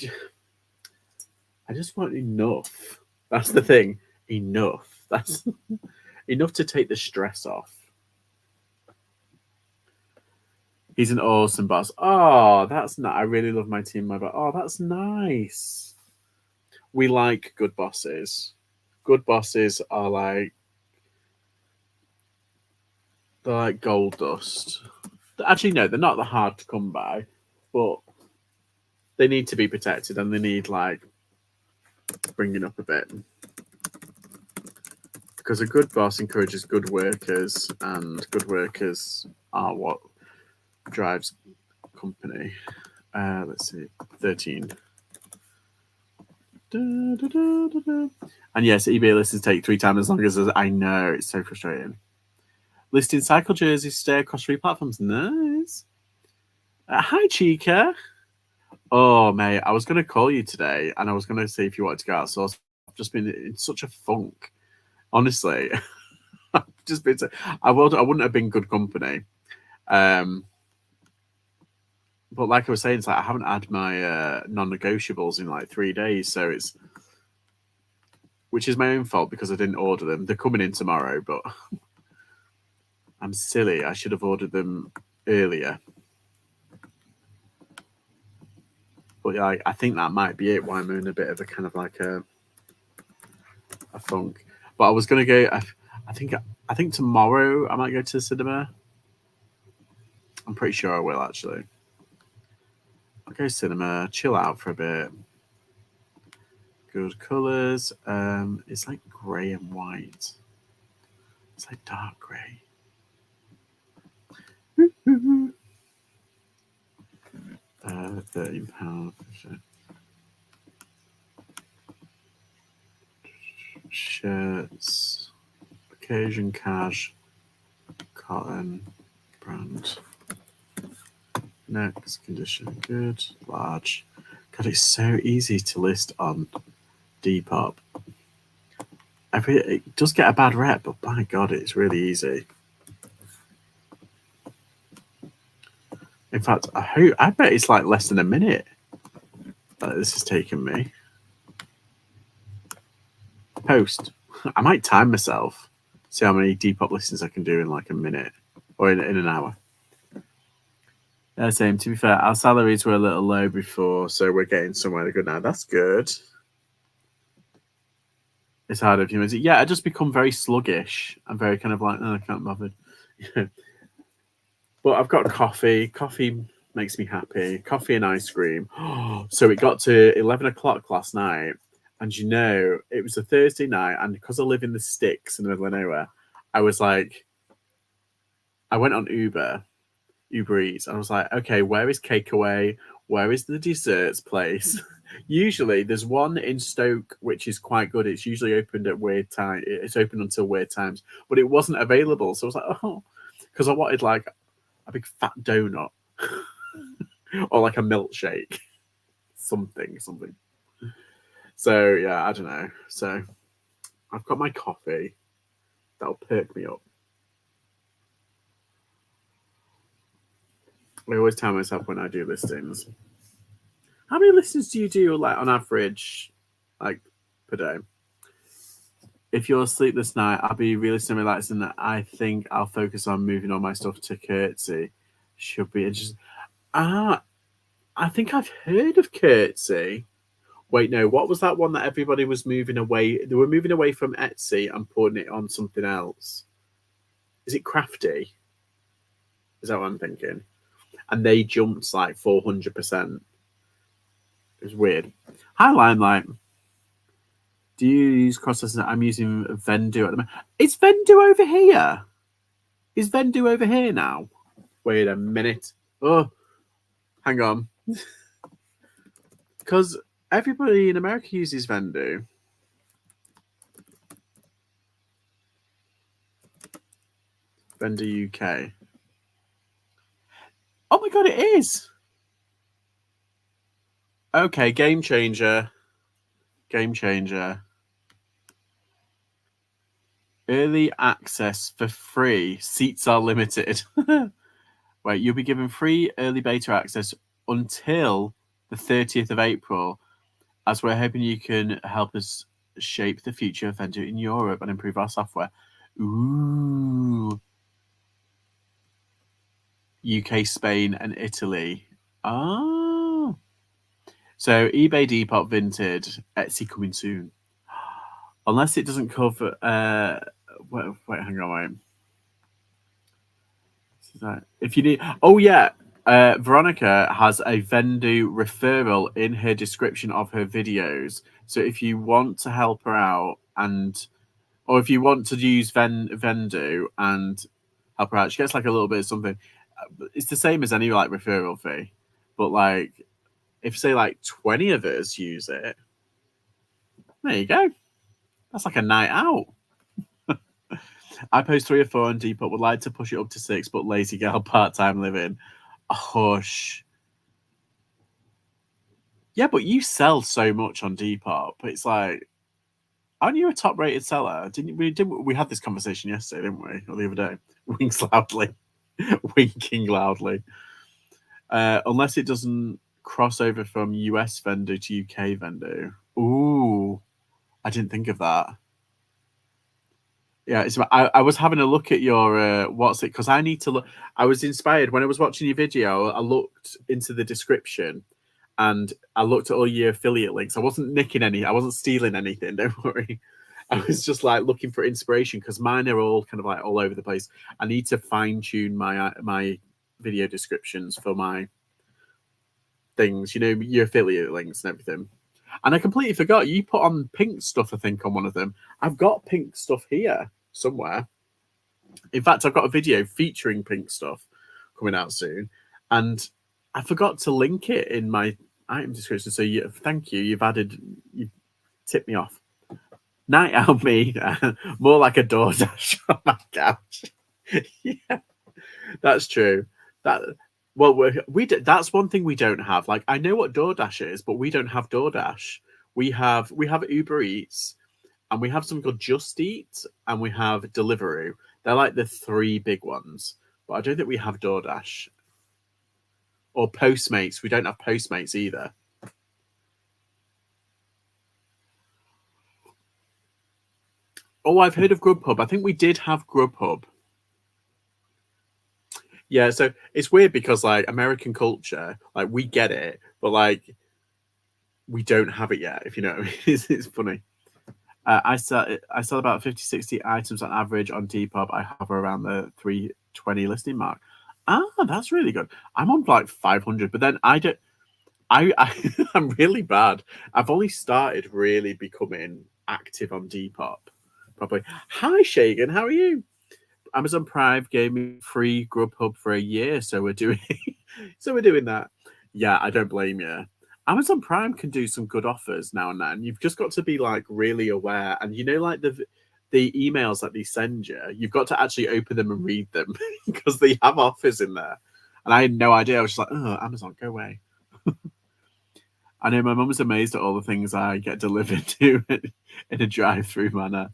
A: just want enough. That's the thing. Enough. That's enough to take the stress off. He's an awesome boss. Oh, that's not. I really love my team. My boss. Oh, that's nice. We like good bosses. Good bosses are like they're like gold dust. Actually, no, they're not that hard to come by, but they need to be protected and they need like bringing up a bit. Because a good boss encourages good workers, and good workers are what drives company. Let's see, 13. Da, da, da, da, da. And yes, eBay listings take 3 times as long as I know. It's so frustrating. Listing cycle jerseys stay across 3 platforms. Nice. Hi, Chica. Oh, mate, I was going to call you today, and I was going to see if you wanted to go out. So I've just been in such a funk. Honestly, I've just been. I wouldn't have been good company. But like I was saying, it's like I haven't had my non-negotiables in like 3 days, so it's which is my own fault because I didn't order them. They're coming in tomorrow, but I'm silly. I should have ordered them earlier. But yeah, I think that might be it. Why I'm in a bit of a kind of like a funk. But I was gonna go. I think tomorrow I might go to the cinema. I'm pretty sure I will actually. I'll go cinema, chill out for a bit. Good colours. It's like grey and white. It's like dark grey. £13. Shirts. Occasion cash. Cotton. Brand. Next condition. Good. Large. God, it's so easy to list on Depop. It does get a bad rep, but by God, it's really easy. In fact, I bet it's like less than a minute that this has taken me. Post. I might time myself, see how many Depop listings I can do in like a minute or in an hour. Yeah, same. To be fair, our salaries were a little low before, so we're getting somewhere good now. That's good. It's hard if you miss it. Yeah, I just become very sluggish. I'm very kind of like, oh, I can't bother. But I've got coffee. Coffee makes me happy. Coffee and ice cream. So it got to 11 o'clock last night. And you know, it was a Thursday night. And because I live in the sticks in the middle of nowhere, I was like, I went on Uber Eats. And I was like, okay, where is Cakeaway? Where is the desserts place? Usually there's one in Stoke, which is quite good. It's usually opened at weird time. It's open until weird times, but it wasn't available. So I was like, oh, because I wanted like a big fat donut or like a milkshake, something. So yeah, I don't know. So I've got my coffee. That'll perk me up. I always tell myself when I do listings. How many listings do you do like on average, like per day? If you're asleep this night, I'll be really relaxed and I think I'll focus on moving all my stuff to Curtsy. Should be interesting. I think I've heard of Curtsy. Wait, no, what was that one that everybody was moving away? They were moving away from Etsy and putting it on something else. Is it Crafty? Is that what I'm thinking? And they jumped like 400%. It was weird. Hi, Limelight. Do you use cross-listing? I'm using Vendoo at the moment. Is Vendoo over here? Is Vendoo over here now? Wait a minute. Oh, hang on. Because everybody in America uses Vendoo. Vendoo UK. Oh my God, it is. Okay, game changer. Game changer. Early access for free. Seats are limited. Wait, you'll be given free early beta access until the 30th of April, as we're hoping you can help us shape the future of Vendor in Europe and improve our software. Ooh. UK, Spain, and Italy. Oh. So eBay Depop Vinted, Etsy coming soon. Unless it doesn't cover. Wait, hang on, wait. If you need, oh yeah, Veronica has a Vendu referral in her description of her videos. So if you want to help her out, or if you want to use Vendu and help her out, she gets like a little bit of something. It's the same as any like referral fee, but like if say like 20 of us use it, there you go. That's like a night out. I post 3 or 4 on Depop. Would like to push it up to 6, but lazy girl part-time living. Hush. Yeah, but you sell so much on Depop. It's like, aren't you a top-rated seller? We had this conversation yesterday, didn't we? Or the other day? Winks loudly. Winking loudly. Unless it doesn't cross over from US vendor to UK vendor. Ooh, I didn't think of that. Yeah, I was having a look at your what's it, because I need to look. I was inspired when I was watching your video. I looked into the description and I looked at all your affiliate links. I wasn't nicking any. I wasn't stealing anything. Don't worry. I was just like looking for inspiration because mine are all kind of like all over the place. I need to fine tune my video descriptions for my things. You know, your affiliate links and everything. And I completely forgot you put on pink stuff. I think on one of them. I've got pink stuff here somewhere. In fact, I've got a video featuring pink stuff coming out soon, and I forgot to link it in my item description. So thank you. You've tipped me off. Night out, me. More like a DoorDash on my couch. Yeah, that's true. That's one thing we don't have. Like, I know what DoorDash is, but we don't have DoorDash. We have Uber Eats, and we have something called Just Eat, and we have Deliveroo. They're like the 3 big ones, but I don't think we have DoorDash or Postmates. We don't have Postmates either. Oh, I've heard of Grubhub. I think we did have Grubhub. Yeah, so it's weird because like American culture, like we get it, but like we don't have it yet, if you know what I mean. It's funny. I sell about 50, 60 items on average on Depop. I hover around the 320 listing mark. Ah, that's really good. I'm on like 500, but then I don't. I'm really bad. I've only started really becoming active on Depop. Probably. Hi, Shagan. How are you? Amazon Prime gave me free Grubhub for a year, so we're doing that. Yeah, I don't blame you. Amazon Prime can do some good offers now and then. You've just got to be like really aware, and you know, like the emails that they send you, you've got to actually open them and read them because they have offers in there. And I had no idea. I was just like, oh, Amazon, go away. I know my mum was amazed at all the things I get delivered to in a drive-through manner,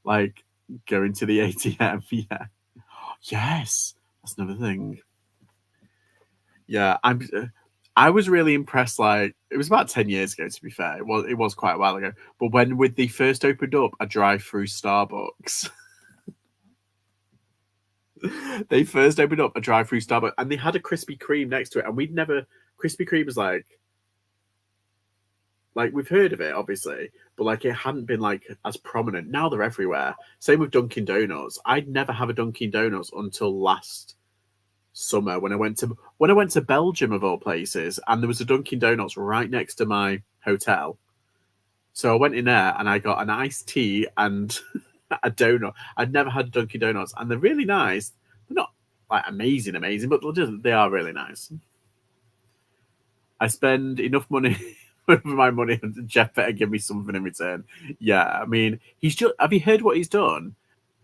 A: like going to the ATM. Yeah, yes, that's another thing. Yeah, I was really impressed. Like it was about 10 years ago, to be fair. It was quite a while ago. But when they first opened up a drive-through Starbucks, they first opened up a drive-through Starbucks, and they had a Krispy Kreme next to it, and we'd never. Krispy Kreme was like we've heard of it, obviously, but like it hadn't been like as prominent. Now they're everywhere. Same with Dunkin' Donuts. I'd never have a Dunkin' Donuts until last summer when I went to Belgium of all places, and there was a Dunkin' Donuts right next to my hotel. So I went in there and I got an iced tea and a donut. I'd never had Dunkin' Donuts, and they're really nice. They're not like amazing, but they are really nice. I spend enough money for my money, and Jeff better give me something in return. Yeah, I mean, he's just. Have you heard what he's done?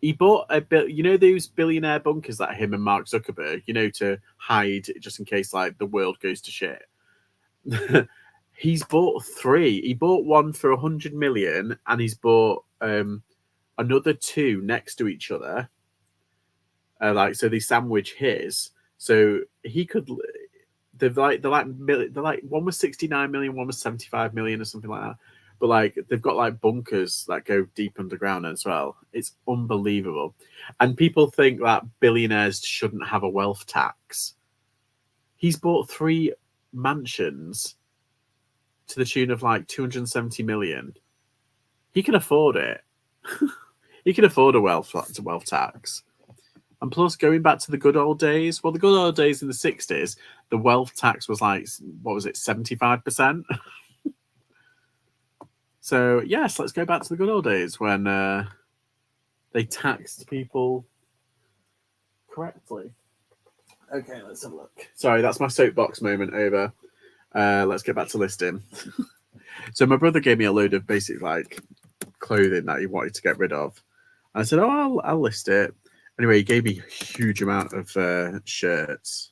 A: He bought you know, those billionaire bunkers that him and Mark Zuckerberg, you know, to hide just in case like the world goes to shit. He's bought 3. He bought one for 100 million, and he's bought another 2 next to each other. Like, so they sandwich his. So he could. They're like one was 69 million, one was 75 million or something like that. But like they've got like bunkers that go deep underground as well. It's unbelievable. And people think that billionaires shouldn't have a wealth tax. He's bought 3 mansions to the tune of like 270 million. He can afford it. He can afford a wealth tax. And plus, going back to the good old days, well, the good old days in the 60s, the wealth tax was like, what was it, 75%? So, yes, let's go back to the good old days when they taxed people correctly. Okay, let's have a look. Sorry, that's my soapbox moment over. Let's get back to listing. So my brother gave me a load of basic like clothing that he wanted to get rid of. And I said, oh, I'll list it. Anyway, he gave me a huge amount of shirts.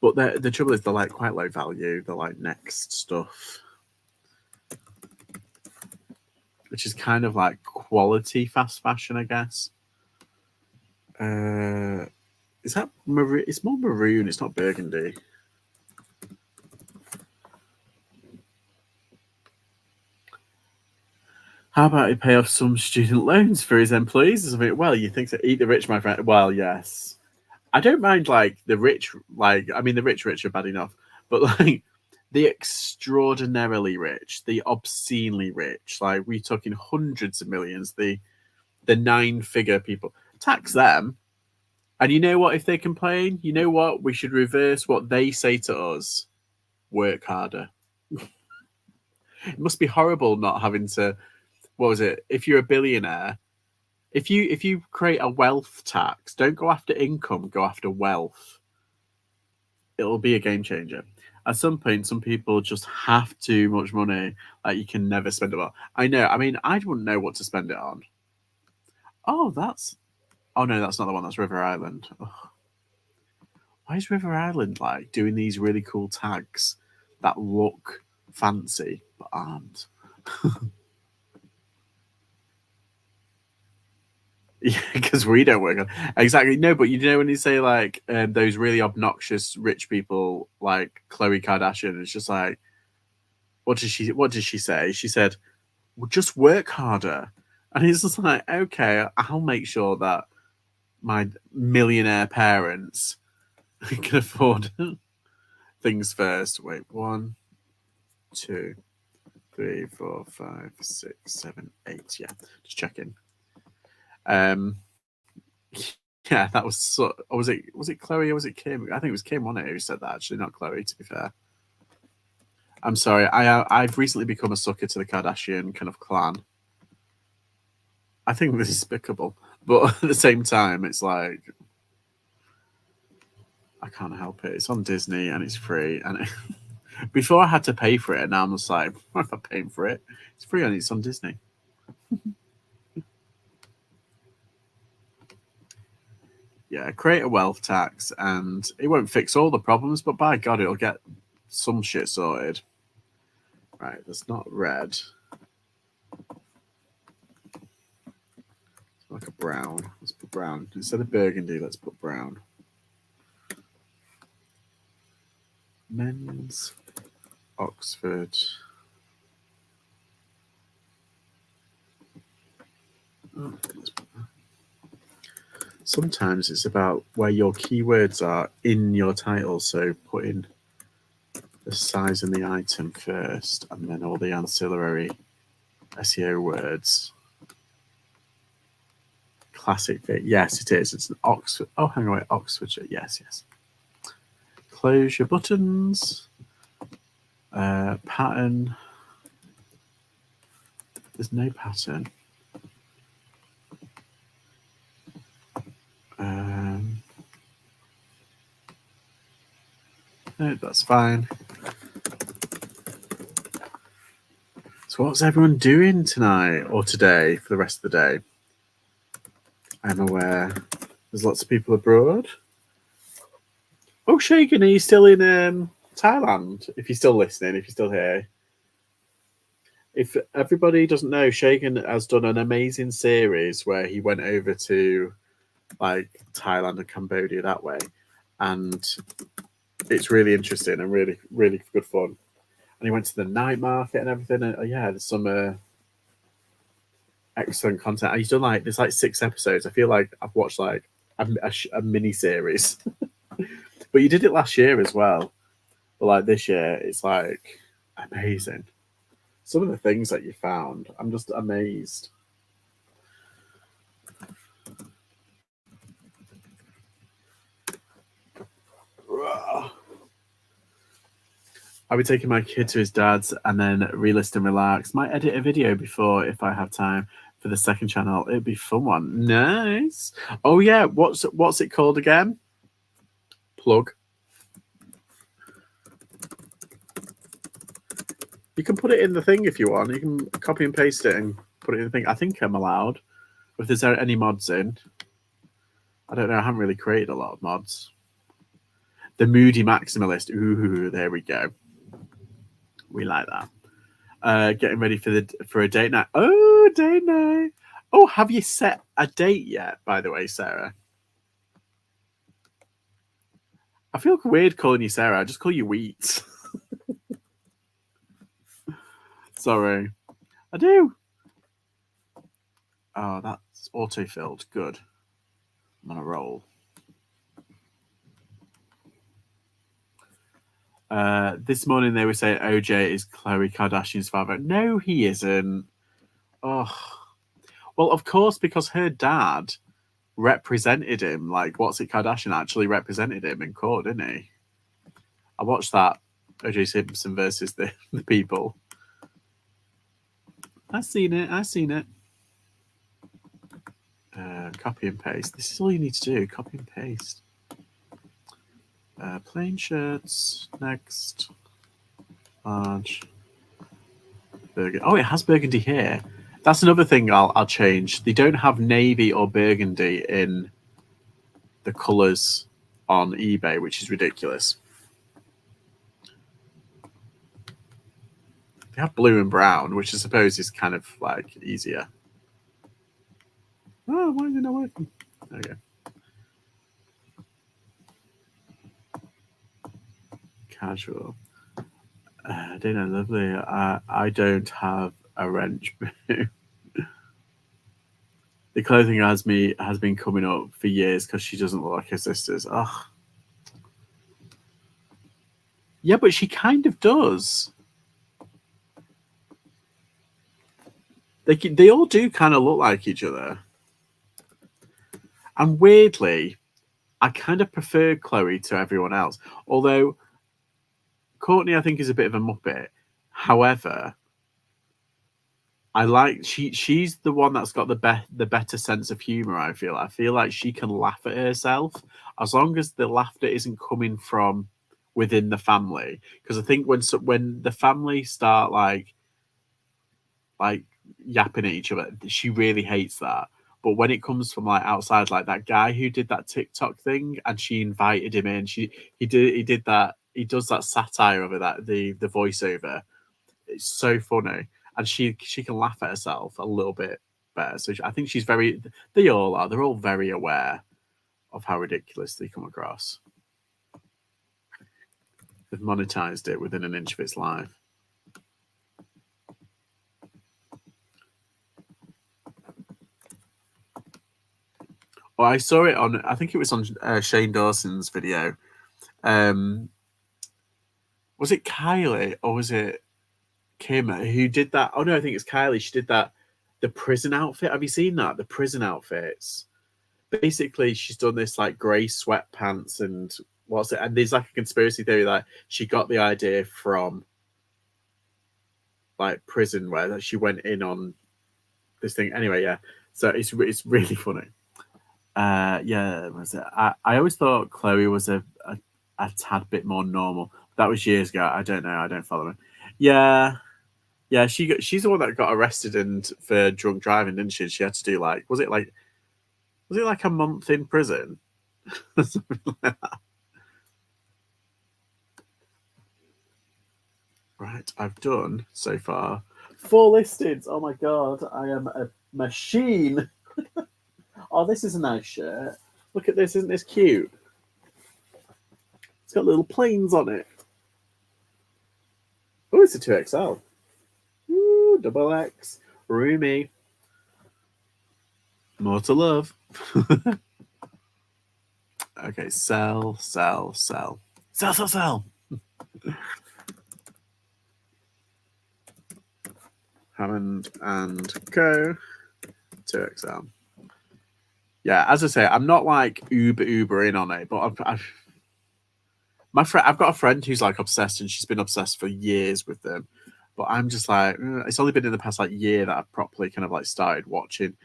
A: But the trouble is they're like quite low value. They're like Next stuff. Which is kind of like quality fast fashion, I guess. Is that maroon? It's more maroon. It's not burgundy. How about he pay off some student loans for his employees or something? Well, you think so? Eat the rich, my friend. Well, yes. I don't mind like the rich. Like, I mean, the rich are bad enough, but like the extraordinarily rich, the obscenely rich, like we're talking hundreds of millions, the 9-figure people, tax them. And you know what? If they complain, you know what? We should reverse what they say to us. Work harder. It must be horrible not having to. What was it? If you're a billionaire, if you create a wealth tax, don't go after income, go after wealth. It'll be a game changer. At some point, some people just have too much money. Like, you can never spend it all. I know. I mean, I wouldn't know what to spend it on. Oh, no, that's not the one. That's River Island. Ugh. Why is River Island like doing these really cool tags that look fancy but aren't? Yeah, because we don't work on exactly. No, but you know when you say like those really obnoxious rich people like Khloe Kardashian, it's just like, what did she say? She said, well, just work harder, and it's just like, okay, I'll make sure that my millionaire parents can afford things first. Wait, 1, 2, 3, 4, 5, 6, 7, 8. Yeah, just checking. Yeah, that was so. Or was it Khloe or was it Kim? I think it was Kim, wasn't it, who said that? Actually, not Khloe. To be fair, I'm sorry. I've recently become a sucker to the Kardashian kind of clan. I think this is despicable, but at the same time, it's like I can't help it. It's on Disney and it's free. And before I had to pay for it, and now I'm just like, why am I paying for it? It's free and it's on Disney. Yeah, create a wealth tax, and it won't fix all the problems, but by God, it'll get some shit sorted. Right, that's not red. It's like a brown. Let's put brown. Instead of burgundy, let's put brown. Men's Oxford. Oh, let's put that. Sometimes it's about where your keywords are in your title, so put in the size and the item first, and then all the ancillary SEO words. Classic fit. Yes, it is. It's an Oxford. Oh, hang on, Oxfordshire. Yes. Close your buttons. Pattern. There's no pattern. No, that's fine. So what's everyone doing tonight or today for the rest of the day? I'm aware there's lots of people abroad. Oh, Shagan, are you still in Thailand? If you're still listening, if you're still here. If everybody doesn't know, Shagan has done an amazing series where he went over to like Thailand and Cambodia that way, and it's really interesting and really, really good fun. And he went to the night market and everything. And yeah, there's some excellent content. And he's done like there's like 6 episodes. I feel like I've watched like a mini series. But you did it last year as well. But like this year, it's like amazing. Some of the things that you found, I'm just amazed. I'll be taking my kid to his dad's and then relist and relax. Might edit a video before if I have time for the second channel. It'd be fun one. Nice. Oh yeah, what's it called again? Plug. You can put it in the thing if you want. You can copy and paste it and put it in the thing. I think I'm allowed. If there's any mods in. I don't know. I haven't really created a lot of mods. The Moody Maximalist. Ooh, there we go. We like that. Getting ready for a date night. Oh, date night. Oh, have you set a date yet, by the way, Sarah? I feel weird calling you Sarah. I just call you Wheat. Sorry. I do. Oh, that's auto-filled. Good. I'm on a roll. This morning they were saying OJ is Khloe Kardashian's father. No, he isn't. Oh. Well, of course, because her dad represented him. Like, what's it? Kardashian actually represented him in court, didn't he? I watched that OJ Simpson versus the people. I seen it. Copy and paste. This is all you need to do. Copy and paste. Plain shirts. Next. Large. Burgundy. Oh, it has burgundy here. That's another thing I'll change. They don't have navy or burgundy in the colours on eBay, which is ridiculous. They have blue and brown, which I suppose is kind of like easier. Oh, why is it not working? There we go. Casual. Dana, lovely. I don't have a wrench. The clothing has been coming up for years because she doesn't look like her sisters. Ugh. Yeah, but she kind of does. They all do kind of look like each other. And weirdly, I kind of prefer Khloe to everyone else. Although Courtney, I think, is a bit of a muppet. However, I like she's the one that's got the better sense of humor. I feel like she can laugh at herself as long as the laughter isn't coming from within the family. Because I think when the family start like yapping at each other, she really hates that. But when it comes from like outside, like that guy who did that TikTok thing and she invited him in, he did that. He does that satire over that the voiceover. It's so funny, and she can laugh at herself a little bit better. So I think she's very. They all are. They're all very aware of how ridiculous they come across. They've monetized it within an inch of its life. Well, I saw it on. I think it was on Shane Dawson's video. Was it Kylie or was it Kim who did that? Oh no, I think it's Kylie. She did that. The prison outfit. Have you seen that? The prison outfits. Basically, she's done this like grey sweatpants and what's it? And there's like a conspiracy theory that she got the idea from like prison where that she went in on this thing. Anyway, yeah. So it's really funny. Yeah, was it? I always thought Khloe was a tad bit more normal. That was years ago. I don't know. I don't follow her. Yeah, she's the one that got arrested and for drunk driving, didn't she? She had to do was it like a month in prison? Something like that. Right, I've done so far 4 listings. Oh my god, I am a machine. Oh, this is a nice shirt. Look at this, isn't this cute? It's got little planes on it. Oh, it's a 2XL. Ooh, double X. Roomy. More to love. Okay, sell. Hammond and Co. 2XL. Yeah, as I say, I'm not like uber in on it, but I've got a friend who's like obsessed, and she's been obsessed for years with them. But I'm just like, it's only been in the past like year that I've properly kind of like started watching,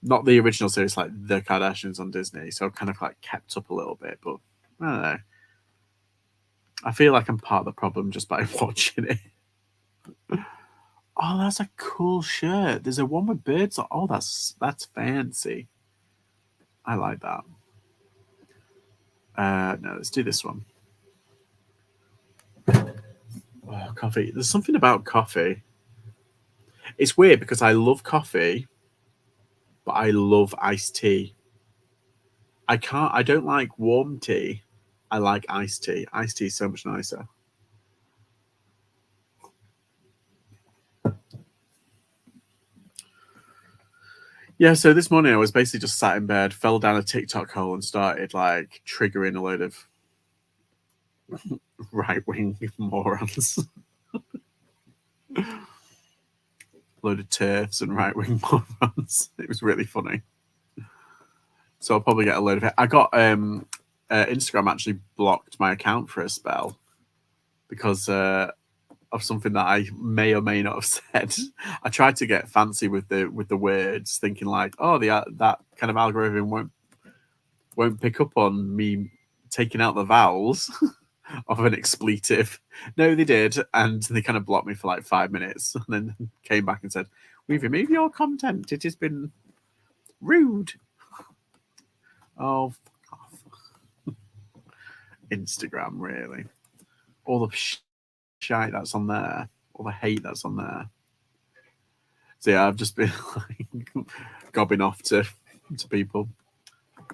A: not the original series like The Kardashians on Disney. So I've kind of like kept up a little bit, but I don't know. I feel like I'm part of the problem just by watching it. Oh, that's a cool shirt. There's a one with birds. Oh, that's fancy. I like that. No, let's do this one. Oh, coffee. There's something about coffee. It's weird because I love coffee, but I love iced tea. I don't like warm tea. I like iced tea. Iced tea is so much nicer. Yeah, so this morning I was basically just sat in bed, fell down a TikTok hole, and started like triggering a load of right wing morons. Load of turfs and right wing morons. It was really funny. So I'll probably get a load of it. I got Instagram actually blocked my account for a spell because of something that I may or may not have said. I tried to get fancy with the words, thinking like, oh, that kind of algorithm won't pick up on me taking out the vowels of an expletive. No, they did, and they kind of blocked me for like 5 minutes, and then came back and said, "We've removed your content. It has been rude." Oh, fuck off. Instagram, really. All the shite that's on there, all the hate that's on there. So yeah, I've just been like gobbing off to people.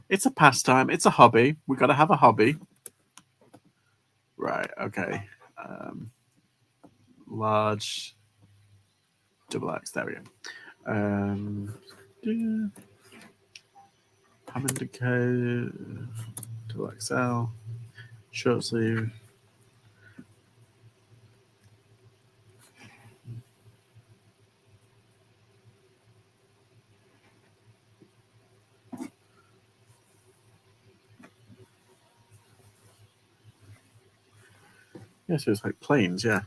A: It's a pastime. It's a hobby. We got to have a hobby. Right. Okay. Large double X. There we go. Hammond & Co. Double XL. Short sleeve. Yeah, so it's like planes, yeah.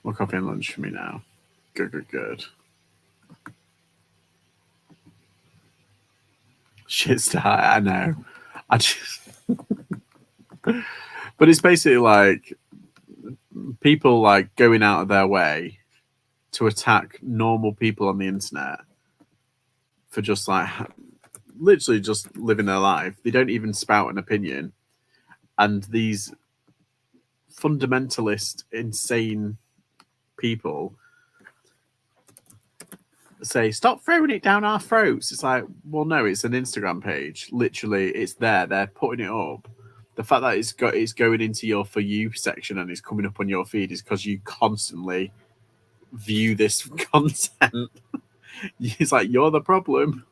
A: More coffee and lunch for me now. Good. Shit start, I know. I just but it's basically like people like going out of their way to attack normal people on the internet for just like literally just living their life. They don't even spout an opinion. And these fundamentalist, insane people say, "Stop throwing it down our throats." It's like, well, no, it's an Instagram page. Literally, it's there. They're putting it up. The fact that it's going into your For You section and it's coming up on your feed is because you constantly view this content. It's like, you're the problem.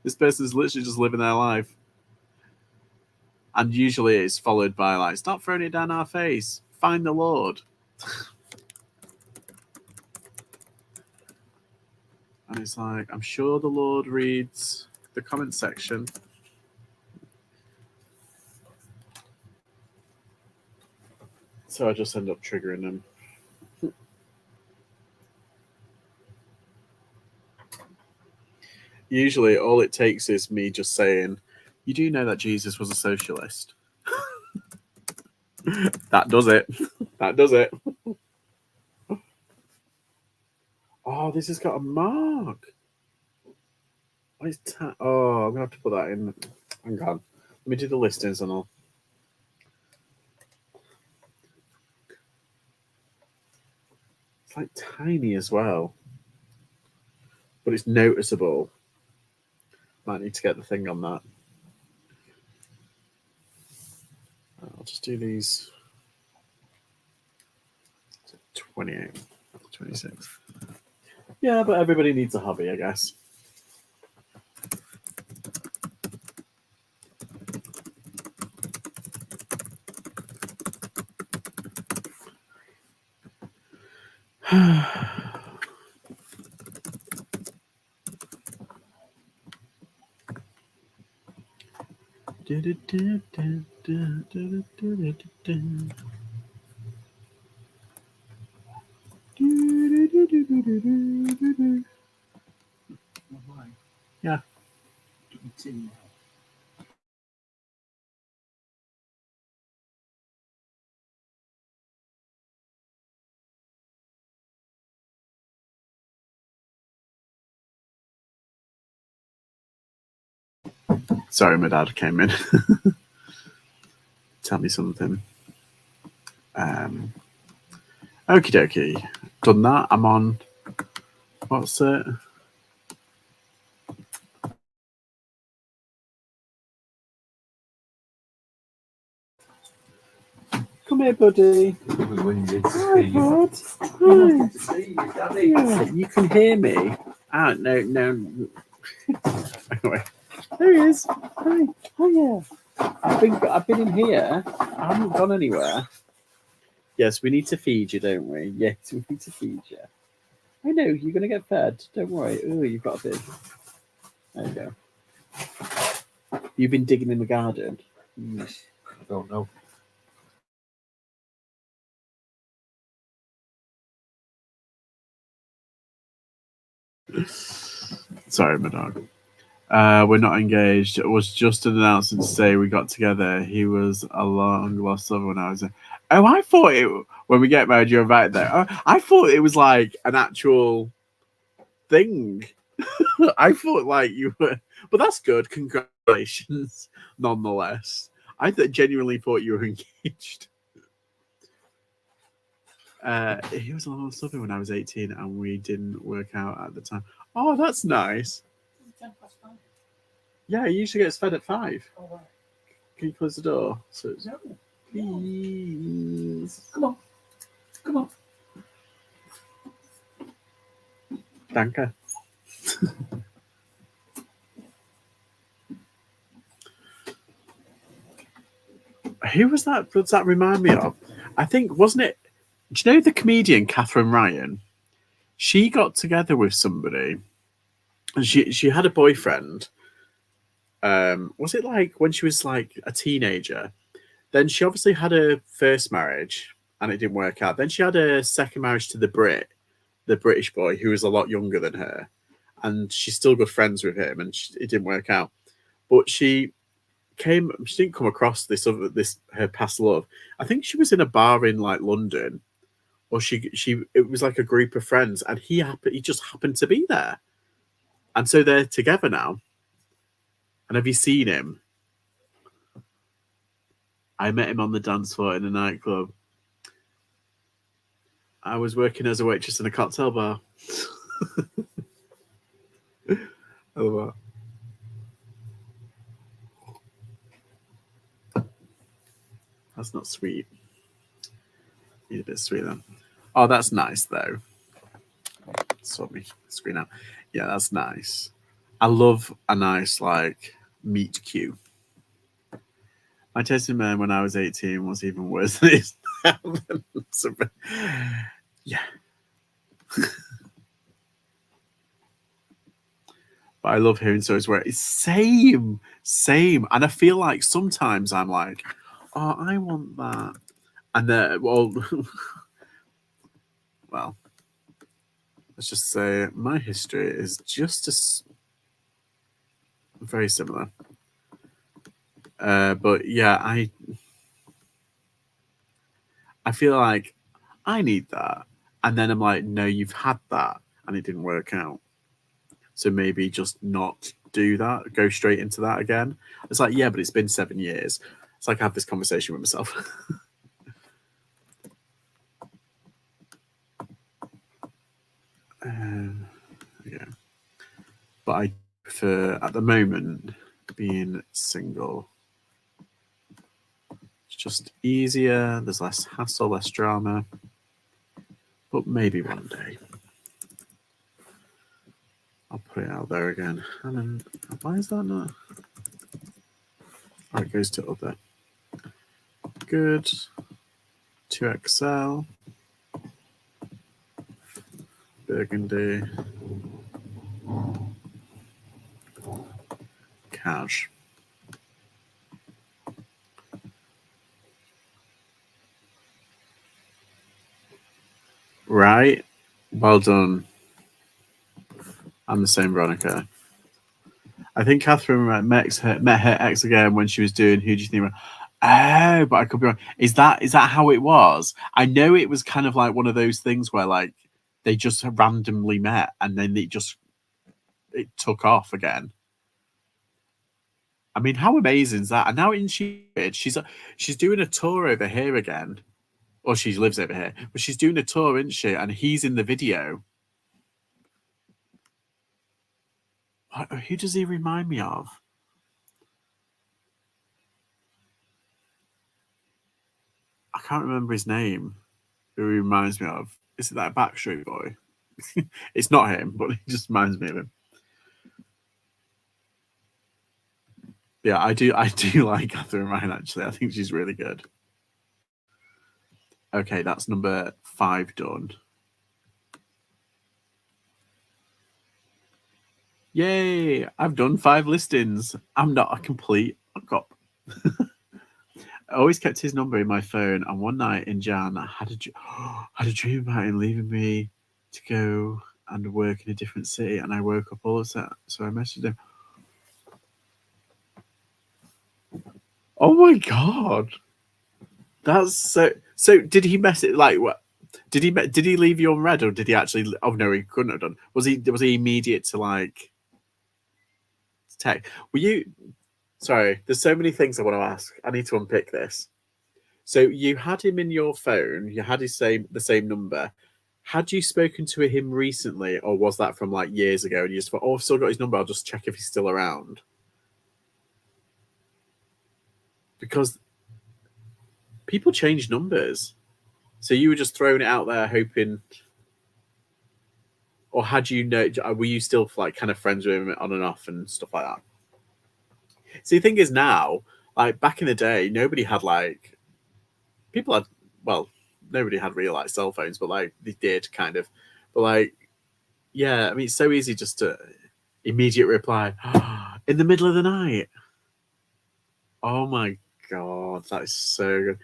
A: This person's literally just living their life. And usually it's followed by like, "Stop throwing it down our face. Find the Lord." And it's like, I'm sure the Lord reads the comment section. So I just end up triggering them. Usually all it takes is me just saying, "You do know that Jesus was a socialist." That does it. That does it. Oh, this has got a mark. What is oh, I'm gonna have to put that in. Hang on. Let me do the listings and all. It's like tiny as well, but it's noticeable. Might need to get the thing on that. I'll just do these 28, 26. Yeah, but everybody needs a hobby, I guess. Yeah. Sorry, my dad came in. Tell me something. Okie dokie. Done that. I'm on. What's it? Come here, buddy. Hi, bud. Hi. Yeah, you can hear me. Ah, no. Anyway, there he is. Hi. Hiya. I've been in here. I haven't gone anywhere. Yes, we need to feed you, don't we? Yes, we need to feed you. I know, you're going to get fed. Don't worry. Oh, you've got a bit. There you go. You've been digging in the garden.
B: I don't know.
A: Sorry, my dog. We're not engaged. It was just an announcement to say we got together. He was a long lost lover when I was there. Oh, I thought when we get married, you're invited there. Oh, I thought it was like an actual thing. I thought like you were, but that's good. Congratulations, nonetheless. I genuinely thought you were engaged. He was a long lost lover when I was 18, and we didn't work out at the time. Oh, that's nice. Yeah, he usually gets fed at 5.
B: Oh, right.
A: Can you close the door? So
B: No.
A: please.
B: Come on. Come on.
A: Danke. Who was that? Does that remind me of? I think, wasn't it? Do you know the comedian Catherine Ryan? She got together with somebody, and she had a boyfriend. Was it like when she was like a teenager? Then she obviously had a first marriage, and it didn't work out. Then she had a second marriage to the British boy who was a lot younger than her, and she's still good friends with him, and it didn't work out. But she didn't come across this her past love. I think she was in a bar in like London, or it was like a group of friends, and he just happened to be there, and so they're together now. And have you seen him? I met him on the dance floor in a nightclub. I was working as a waitress in a cocktail bar. Oh, wow. That's not sweet. Need a bit sweet then. Oh, that's nice though. Sort me screen out. Yeah, that's nice. I love a nice like meet cute. My tasting man when I was 18 was even worse than it is now. Yeah. But I love hearing stories where it's same. And I feel like sometimes I'm like, oh, I want that. And then, well, let's just say my history is just as very similar. But yeah, I feel like I need that. And then I'm like, no, you've had that and it didn't work out. So maybe just not do that, go straight into that again. It's like, yeah, but it's been 7 years. It's like I have this conversation with myself. Yeah. But I prefer, at the moment, being single. It's just easier, there's less hassle, less drama. But maybe one day. I'll put it out there again. And then, why is that not? Oh, it goes to other. Good. 2XL. Burgundy. Cash. Right. Well done. I'm the same Veronica. I think Catherine met her ex again when she was doing Who Do You Think? Oh, but I could be wrong. Is that how it was? I know it was kind of like one of those things where like they just randomly met and then it took off again. I mean, how amazing is that? And now she's doing a tour over here again. Or she lives over here. But she's doing a tour, isn't she? And he's in the video. Who does he remind me of? I can't remember his name. Who he reminds me of? Is it that Backstreet Boy? It's not him, but he just reminds me of him. Yeah, I do like Catherine Ryan, actually. I think she's really good. Okay, that's number 5 done. Yay! I've done 5 listings. I'm not a complete cop. I always kept his number in my phone, and one night in Jan, I had a dream about him leaving me to go and work in a different city, and I woke up all of that. So I messaged him. Oh my god, that's so. So did he mess it like what? Did he leave you on red, or did he actually? Oh no, he couldn't have done. Was he immediate to like text? Were you? Sorry, there's so many things I want to ask. I need to unpick this. So you had him in your phone. You had the same number. Had you spoken to him recently, or was that from like years ago? And you just thought, "Oh, I've still got his number. I'll just check if he's still around." Because people change numbers, so you were just throwing it out there, hoping. Or had you know? Were you still like kind of friends with him on and off and stuff like that? See, the thing is now, like back in the day, nobody had like people had well, nobody had real like cell phones, but like they did kind of. But like, yeah, I mean, it's so easy just to immediate reply in the middle of the night. Oh my god, that is so good.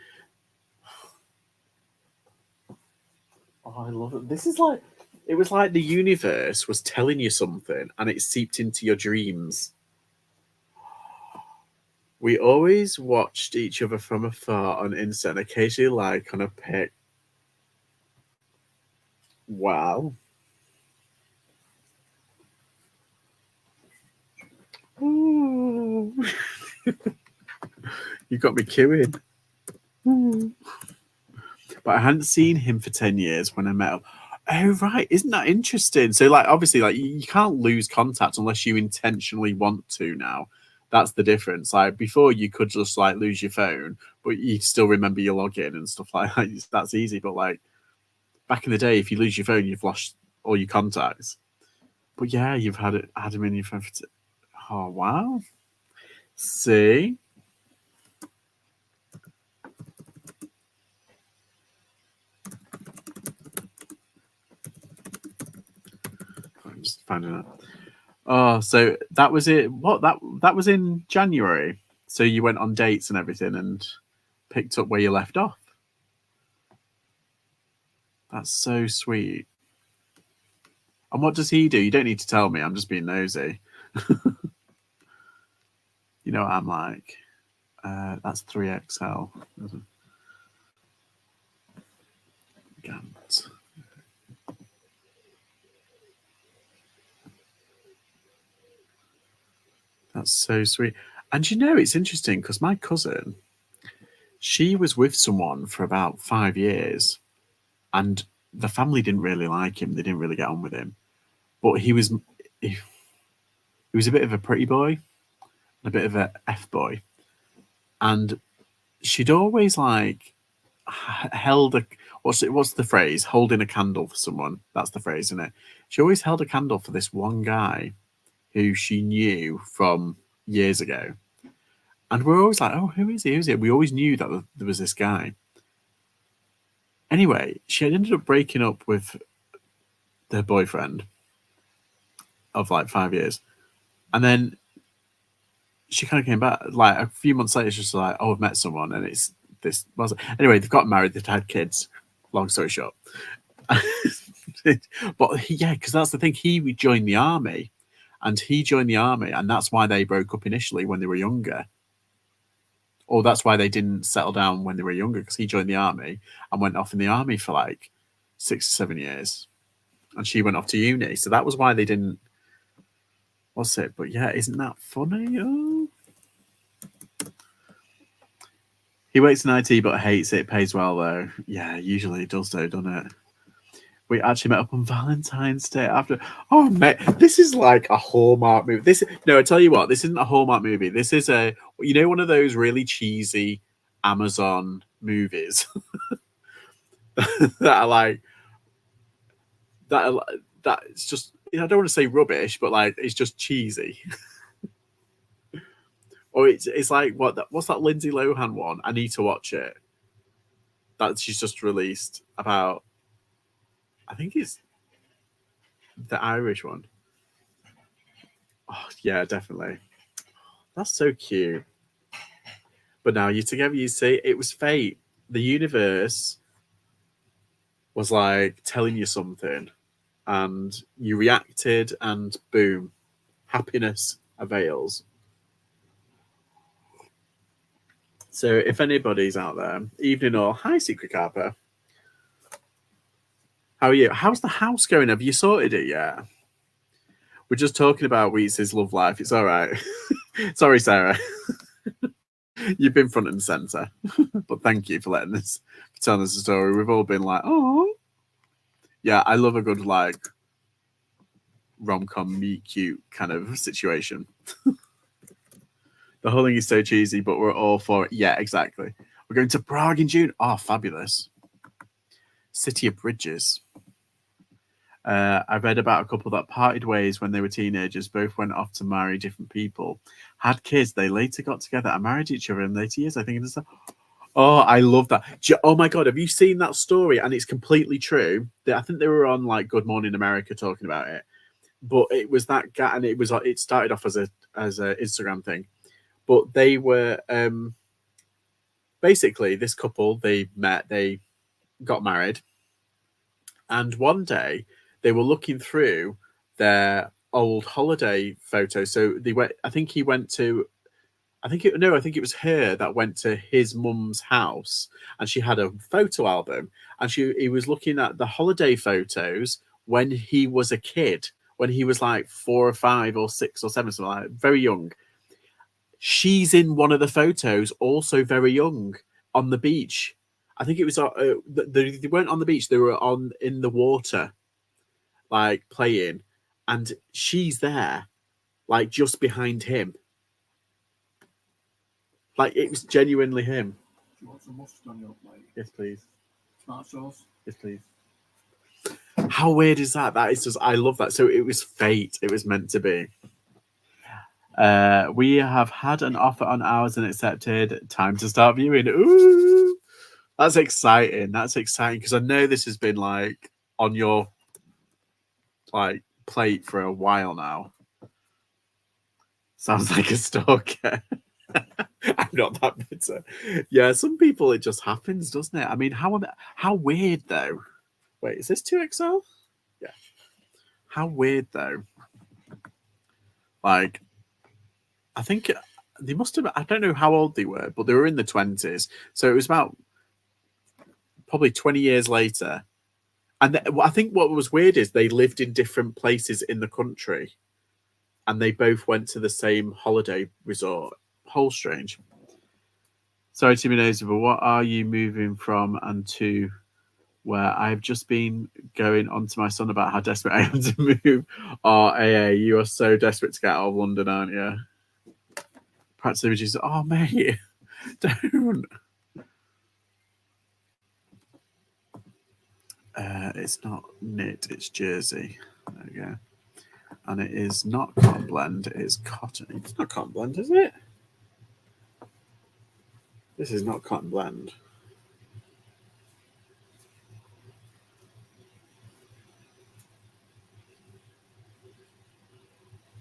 A: Oh, I love it. This is like it was like the universe was telling you something, and it seeped into your dreams. We always watched each other from afar on Insta and occasionally like on a pic. Wow. Ooh. You got me queuing. Ooh. But I hadn't seen him for 10 years when I met him. Oh, right. Isn't that interesting? So, like, obviously, like, you can't lose contact unless you intentionally want to now. That's the difference. Like, before, you could just, like, lose your phone, but you still remember your login and stuff like that. That's easy. But, like, back in the day, if you lose your phone, you've lost all your contacts. But, yeah, you've had him in your phone for... Oh, wow. See? I'm just finding out. Oh, so that was it. What that was in January. So you went on dates and everything and picked up where you left off. That's so sweet. And what does he do? You don't need to tell me. I'm just being nosy. You know what I'm like. That's 3XL. Gant. That's so sweet. And you know, it's interesting because my cousin, she was with someone for about 5 years, and the family didn't really like him. They didn't really get on with him. But he was a bit of a pretty boy, a bit of a F boy, and she'd always like held a what's the phrase? Holding a candle for someone. That's the phrase, isn't it? She always held a candle for this one guy who she knew from years ago. And we're always like, oh, who is he? Who is he? We always knew that there was this guy. Anyway, she had ended up breaking up with her boyfriend of like 5 years. And then she kind of came back like a few months later. She's just like, oh, I've met someone. And it's this. Anyway, they've got married. They've had kids. Long story short. But yeah, because that's the thing. He joined the army. And he joined the army. And that's why they broke up initially when they were younger. Or that's why they didn't settle down when they were younger, because he joined the army and went off in the army for like 6 or 7 years. And she went off to uni. So that was why they didn't. What's it? But yeah, isn't that funny? Oh. He works in IT but hates it. Pays well though. Yeah, usually it does though, doesn't it? We actually met up on Valentine's Day after. Oh, mate, this is like a Hallmark movie. I tell you what, this isn't a Hallmark movie. This is one of those really cheesy Amazon movies that are like that. That it's just. I don't want to say rubbish, but like it's just cheesy. Or it's like what's that Lindsay Lohan one? I need to watch it. That she's just released about. I think it's the Irish one. Oh, yeah, definitely. That's so cute. But now you're together, you see, it was fate. The universe was like telling you something, and you reacted, and boom, happiness avails. So if anybody's out there, evening all, hi, Secret Carper. How are you? How's the house going? Have you sorted it yet? We're just talking about Weezy's love life. It's all right. Sorry, Sarah. You've been front and center. But thank you for telling us a story. We've all been like, oh. Yeah, I love a good, like, rom-com, meet cute kind of situation. The whole thing is so cheesy, but we're all for it. Yeah, exactly. We're going to Prague in June. Oh, fabulous. City of Bridges. I read about a couple that parted ways when they were teenagers. Both went off to marry different people, had kids. They later got together and married each other in later years. I think it's. Oh, I love that. Oh my God, have you seen that story? And it's completely true. I think they were on like Good Morning America talking about it. But it was that guy, and it started off as a Instagram thing. But they were basically this couple. They met, they got married, and one day they were looking through their old holiday photos. So they went. I think it was her that went to his mum's house, and she had a photo album, and he was looking at the holiday photos when he was a kid, when he was like 4 or 5 or 6 or 7, something like that, very young. She's in one of the photos, also very young, on the beach. I think it was they weren't on the beach; they were in the water, like playing, and she's there, like just behind him. Like it was genuinely him.
B: Do you want some mustard on your plate?
A: Yes, please.
B: Smart sauce?
A: Yes, please. How weird is that? That is just, I love that. So it was fate. It was meant to be. We have had an offer on ours and accepted. Time to start viewing. Ooh, that's exciting. That's exciting because I know this has been like on your like plate for a while now. Sounds like a stalker. I'm not that bitter. Yeah, some people it just happens, doesn't it? I mean, how weird though. Wait, is this 2XL? Yeah. How weird though. Like, I think they must have. I don't know how old they were, but they were in the 20s. So it was about probably 20 years later. And I think what was weird is they lived in different places in the country. and they both went to the same holiday resort. Whole strange. Sorry to be nosy, but what are you moving from and to? Where I've just been going on to my son about how desperate I am to move. Oh, AA, you are so desperate to get out of London, aren't you? Perhaps they would just, oh, mate, don't. It's not knit, it's jersey. There we go. And it is not cotton blend, it's cotton. It's not cotton blend, is it? This is not cotton blend.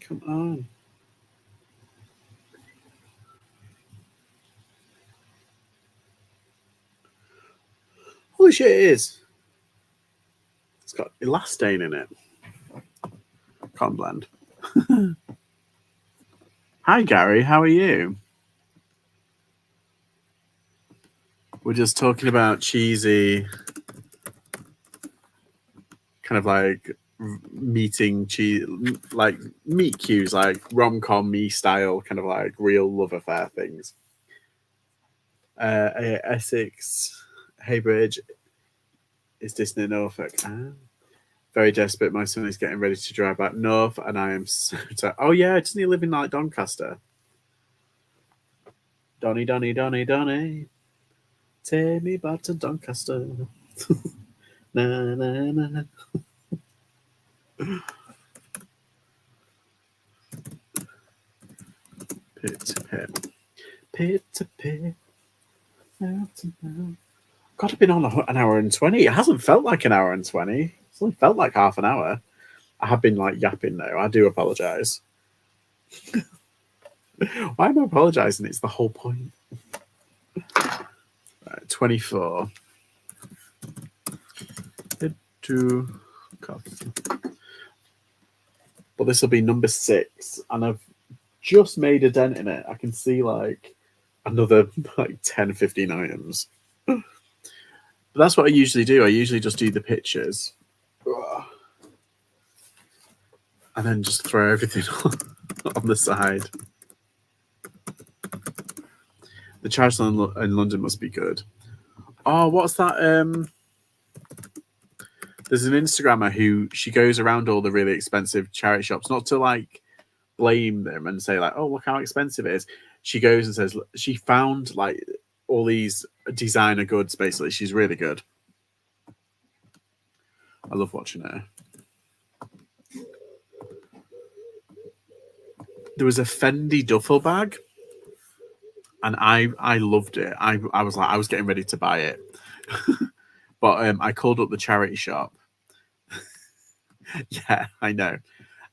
A: Come on. Holy shit, it is. It's got elastane in it. Cotton blend. Hi, Gary. How are you? We're just talking about cheesy, kind of like meeting cheese, like meet cues, like rom-com me style, kind of like real love affair things. Essex, Heybridge, is this near Norfolk? Very desperate. My son is getting ready to drive back north, and I am so tired. Oh yeah, doesn't he live in like Doncaster? Donny, take me back to Doncaster. Na na na. Pit to pit, pit to pit. God, I've been on an hour and 20. It hasn't felt like an hour and 20. It's only felt like half an hour. I have been like yapping though. I do apologise. Why am I apologising? It's the whole point. Right, 24. But this will be number 6, and I've just made a dent in it. I can see like another like 10, 15 items. But that's what I usually do. I usually just do the pictures and then just throw everything on the side. The charge in London must be good. Oh, what's that? There's an Instagrammer who she goes around all the really expensive charity shops, not to like blame them and say like, oh, look how expensive it is. She goes and says she found like all these designer goods. Basically, she's really good. I love watching her. There was a Fendi duffel bag, and I loved it. I was like, I was getting ready to buy it, but I called up the charity shop. Yeah, I know.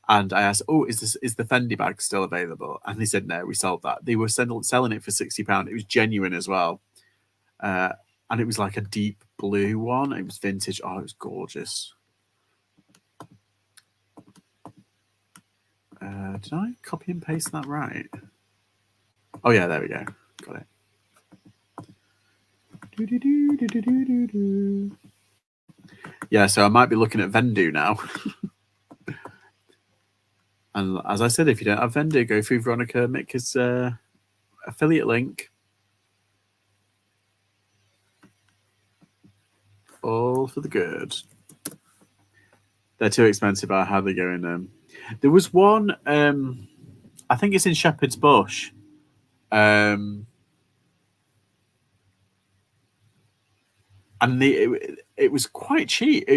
A: And I asked, "Oh, is the Fendi bag still available?" And they said, "No, we sold that." They were selling it for £60. It was genuine as well, and it was like a deep blue one. It was vintage. Oh, it was gorgeous. Did I copy and paste that right? Oh yeah, there we go. Got it. Yeah, so I might be looking at Vendu now. And as I said, if you don't have Vendu, go through Veronica Mitka's affiliate link. All for the good. They're too expensive. How they go in them? There was one. I think it's in Shepherd's Bush. And it was quite cheap.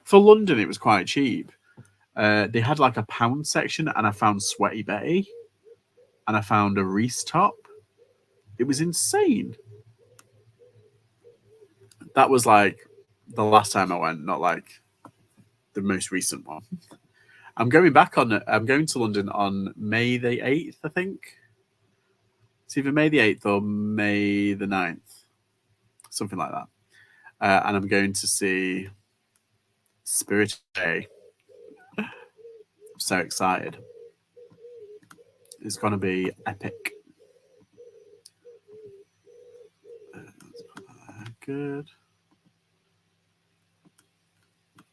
A: For London. It was quite cheap. They had like a pound section, and I found Sweaty Betty, and I found a Reese top. It was insane. That was like the last time I went, not like the most recent one. I'm going to London on May the 8th, I think. It's either May the 8th or May the 9th. Something like that. And I'm going to see Spirit Day. I'm so excited. It's going to be epic. Good.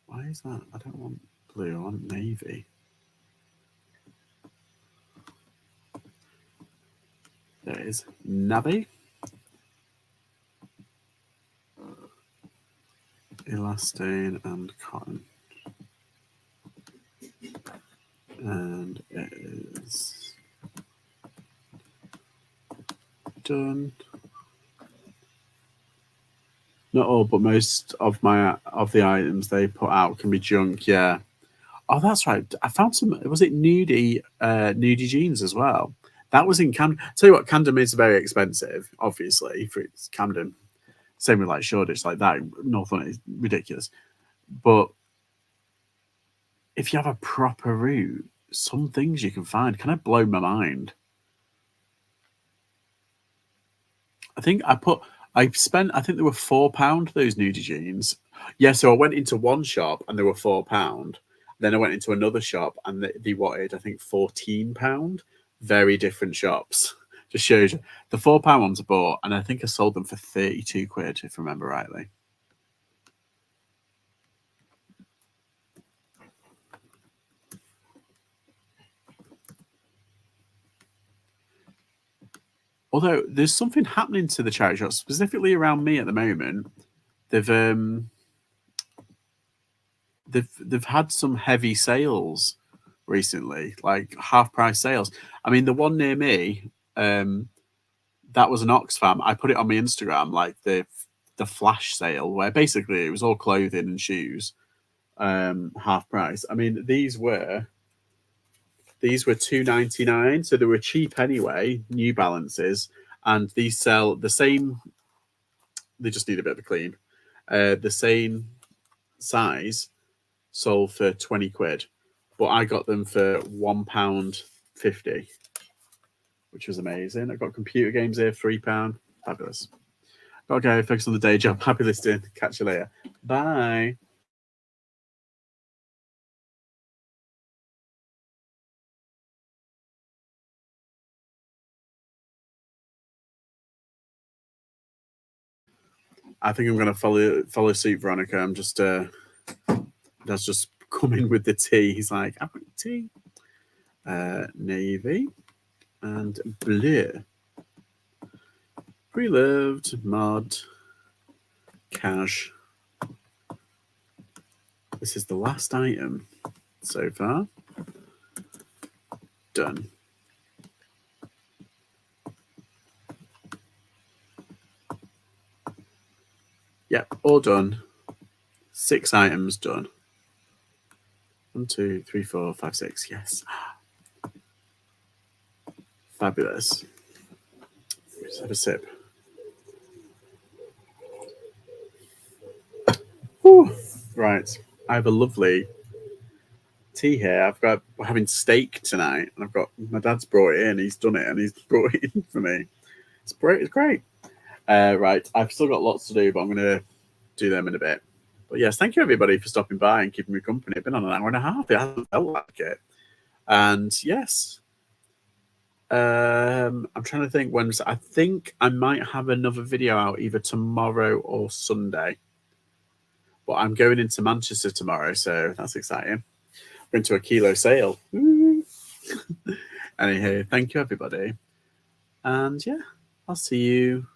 A: Why is that? I don't want blue. I want navy. There it is. Navy. Elastane and cotton. And it is done. Not all, but most of the items they put out can be junk. Yeah. Oh, that's right. I found some. Was it nudie jeans as well? That was in Camden. Tell you what, Camden is very expensive, obviously, for its Camden. Same with like Shoreditch, like that. Northern is ridiculous. But if you have a proper route, some things you can find kind of blow my mind. I think I spent, I think they were £4, those nudie jeans. Yeah, so I went into one shop and they were £4. Then I went into another shop and they wanted, I think, £14. Very different shops. Just shows you. The £4 ones I bought, and I think I sold them for 32 quid, if I remember rightly. Although there's something happening to the charity shops, specifically around me at the moment. They've had some heavy sales recently, like half price sales. I mean, the one near me, that was an Oxfam. I put it on my Instagram, like the flash sale, where basically it was all clothing and shoes, half price. I mean, these were £2.99, so they were cheap anyway. New Balances, and these sell the same. They just need a bit of a clean. The same size sold for 20 quid, but I got them for £1.50, which was amazing. I got computer games here, £3. Fabulous. Okay, focus on the day job. Happy listening. Catch you later. Bye. I think I'm going to follow suit, Veronica. I'm just that's just coming with the tea. He's like, I've got tea. Navy and blue. Pre-loved mod cash. This is the last item so far. Done. Yep, all done. 6 items done. 1, 2, 3, 4, 5, 6. Yes. Fabulous. Let's have a sip. Whew. Right. I have a lovely tea here. We're having steak tonight, and I've got my dad's brought it in. He's done it, and he's brought it in for me. It's great. It's great. Right. I've still got lots to do, but I'm going to do them in a bit. But yes, thank you everybody for stopping by and keeping me company. It's been on an hour and a half. It hasn't felt like it. And yes, I'm trying to think when. I think I might have another video out either tomorrow or Sunday. But I'm going into Manchester tomorrow, so that's exciting. We're into a kilo sale. Anywho, thank you everybody. And yeah, I'll see you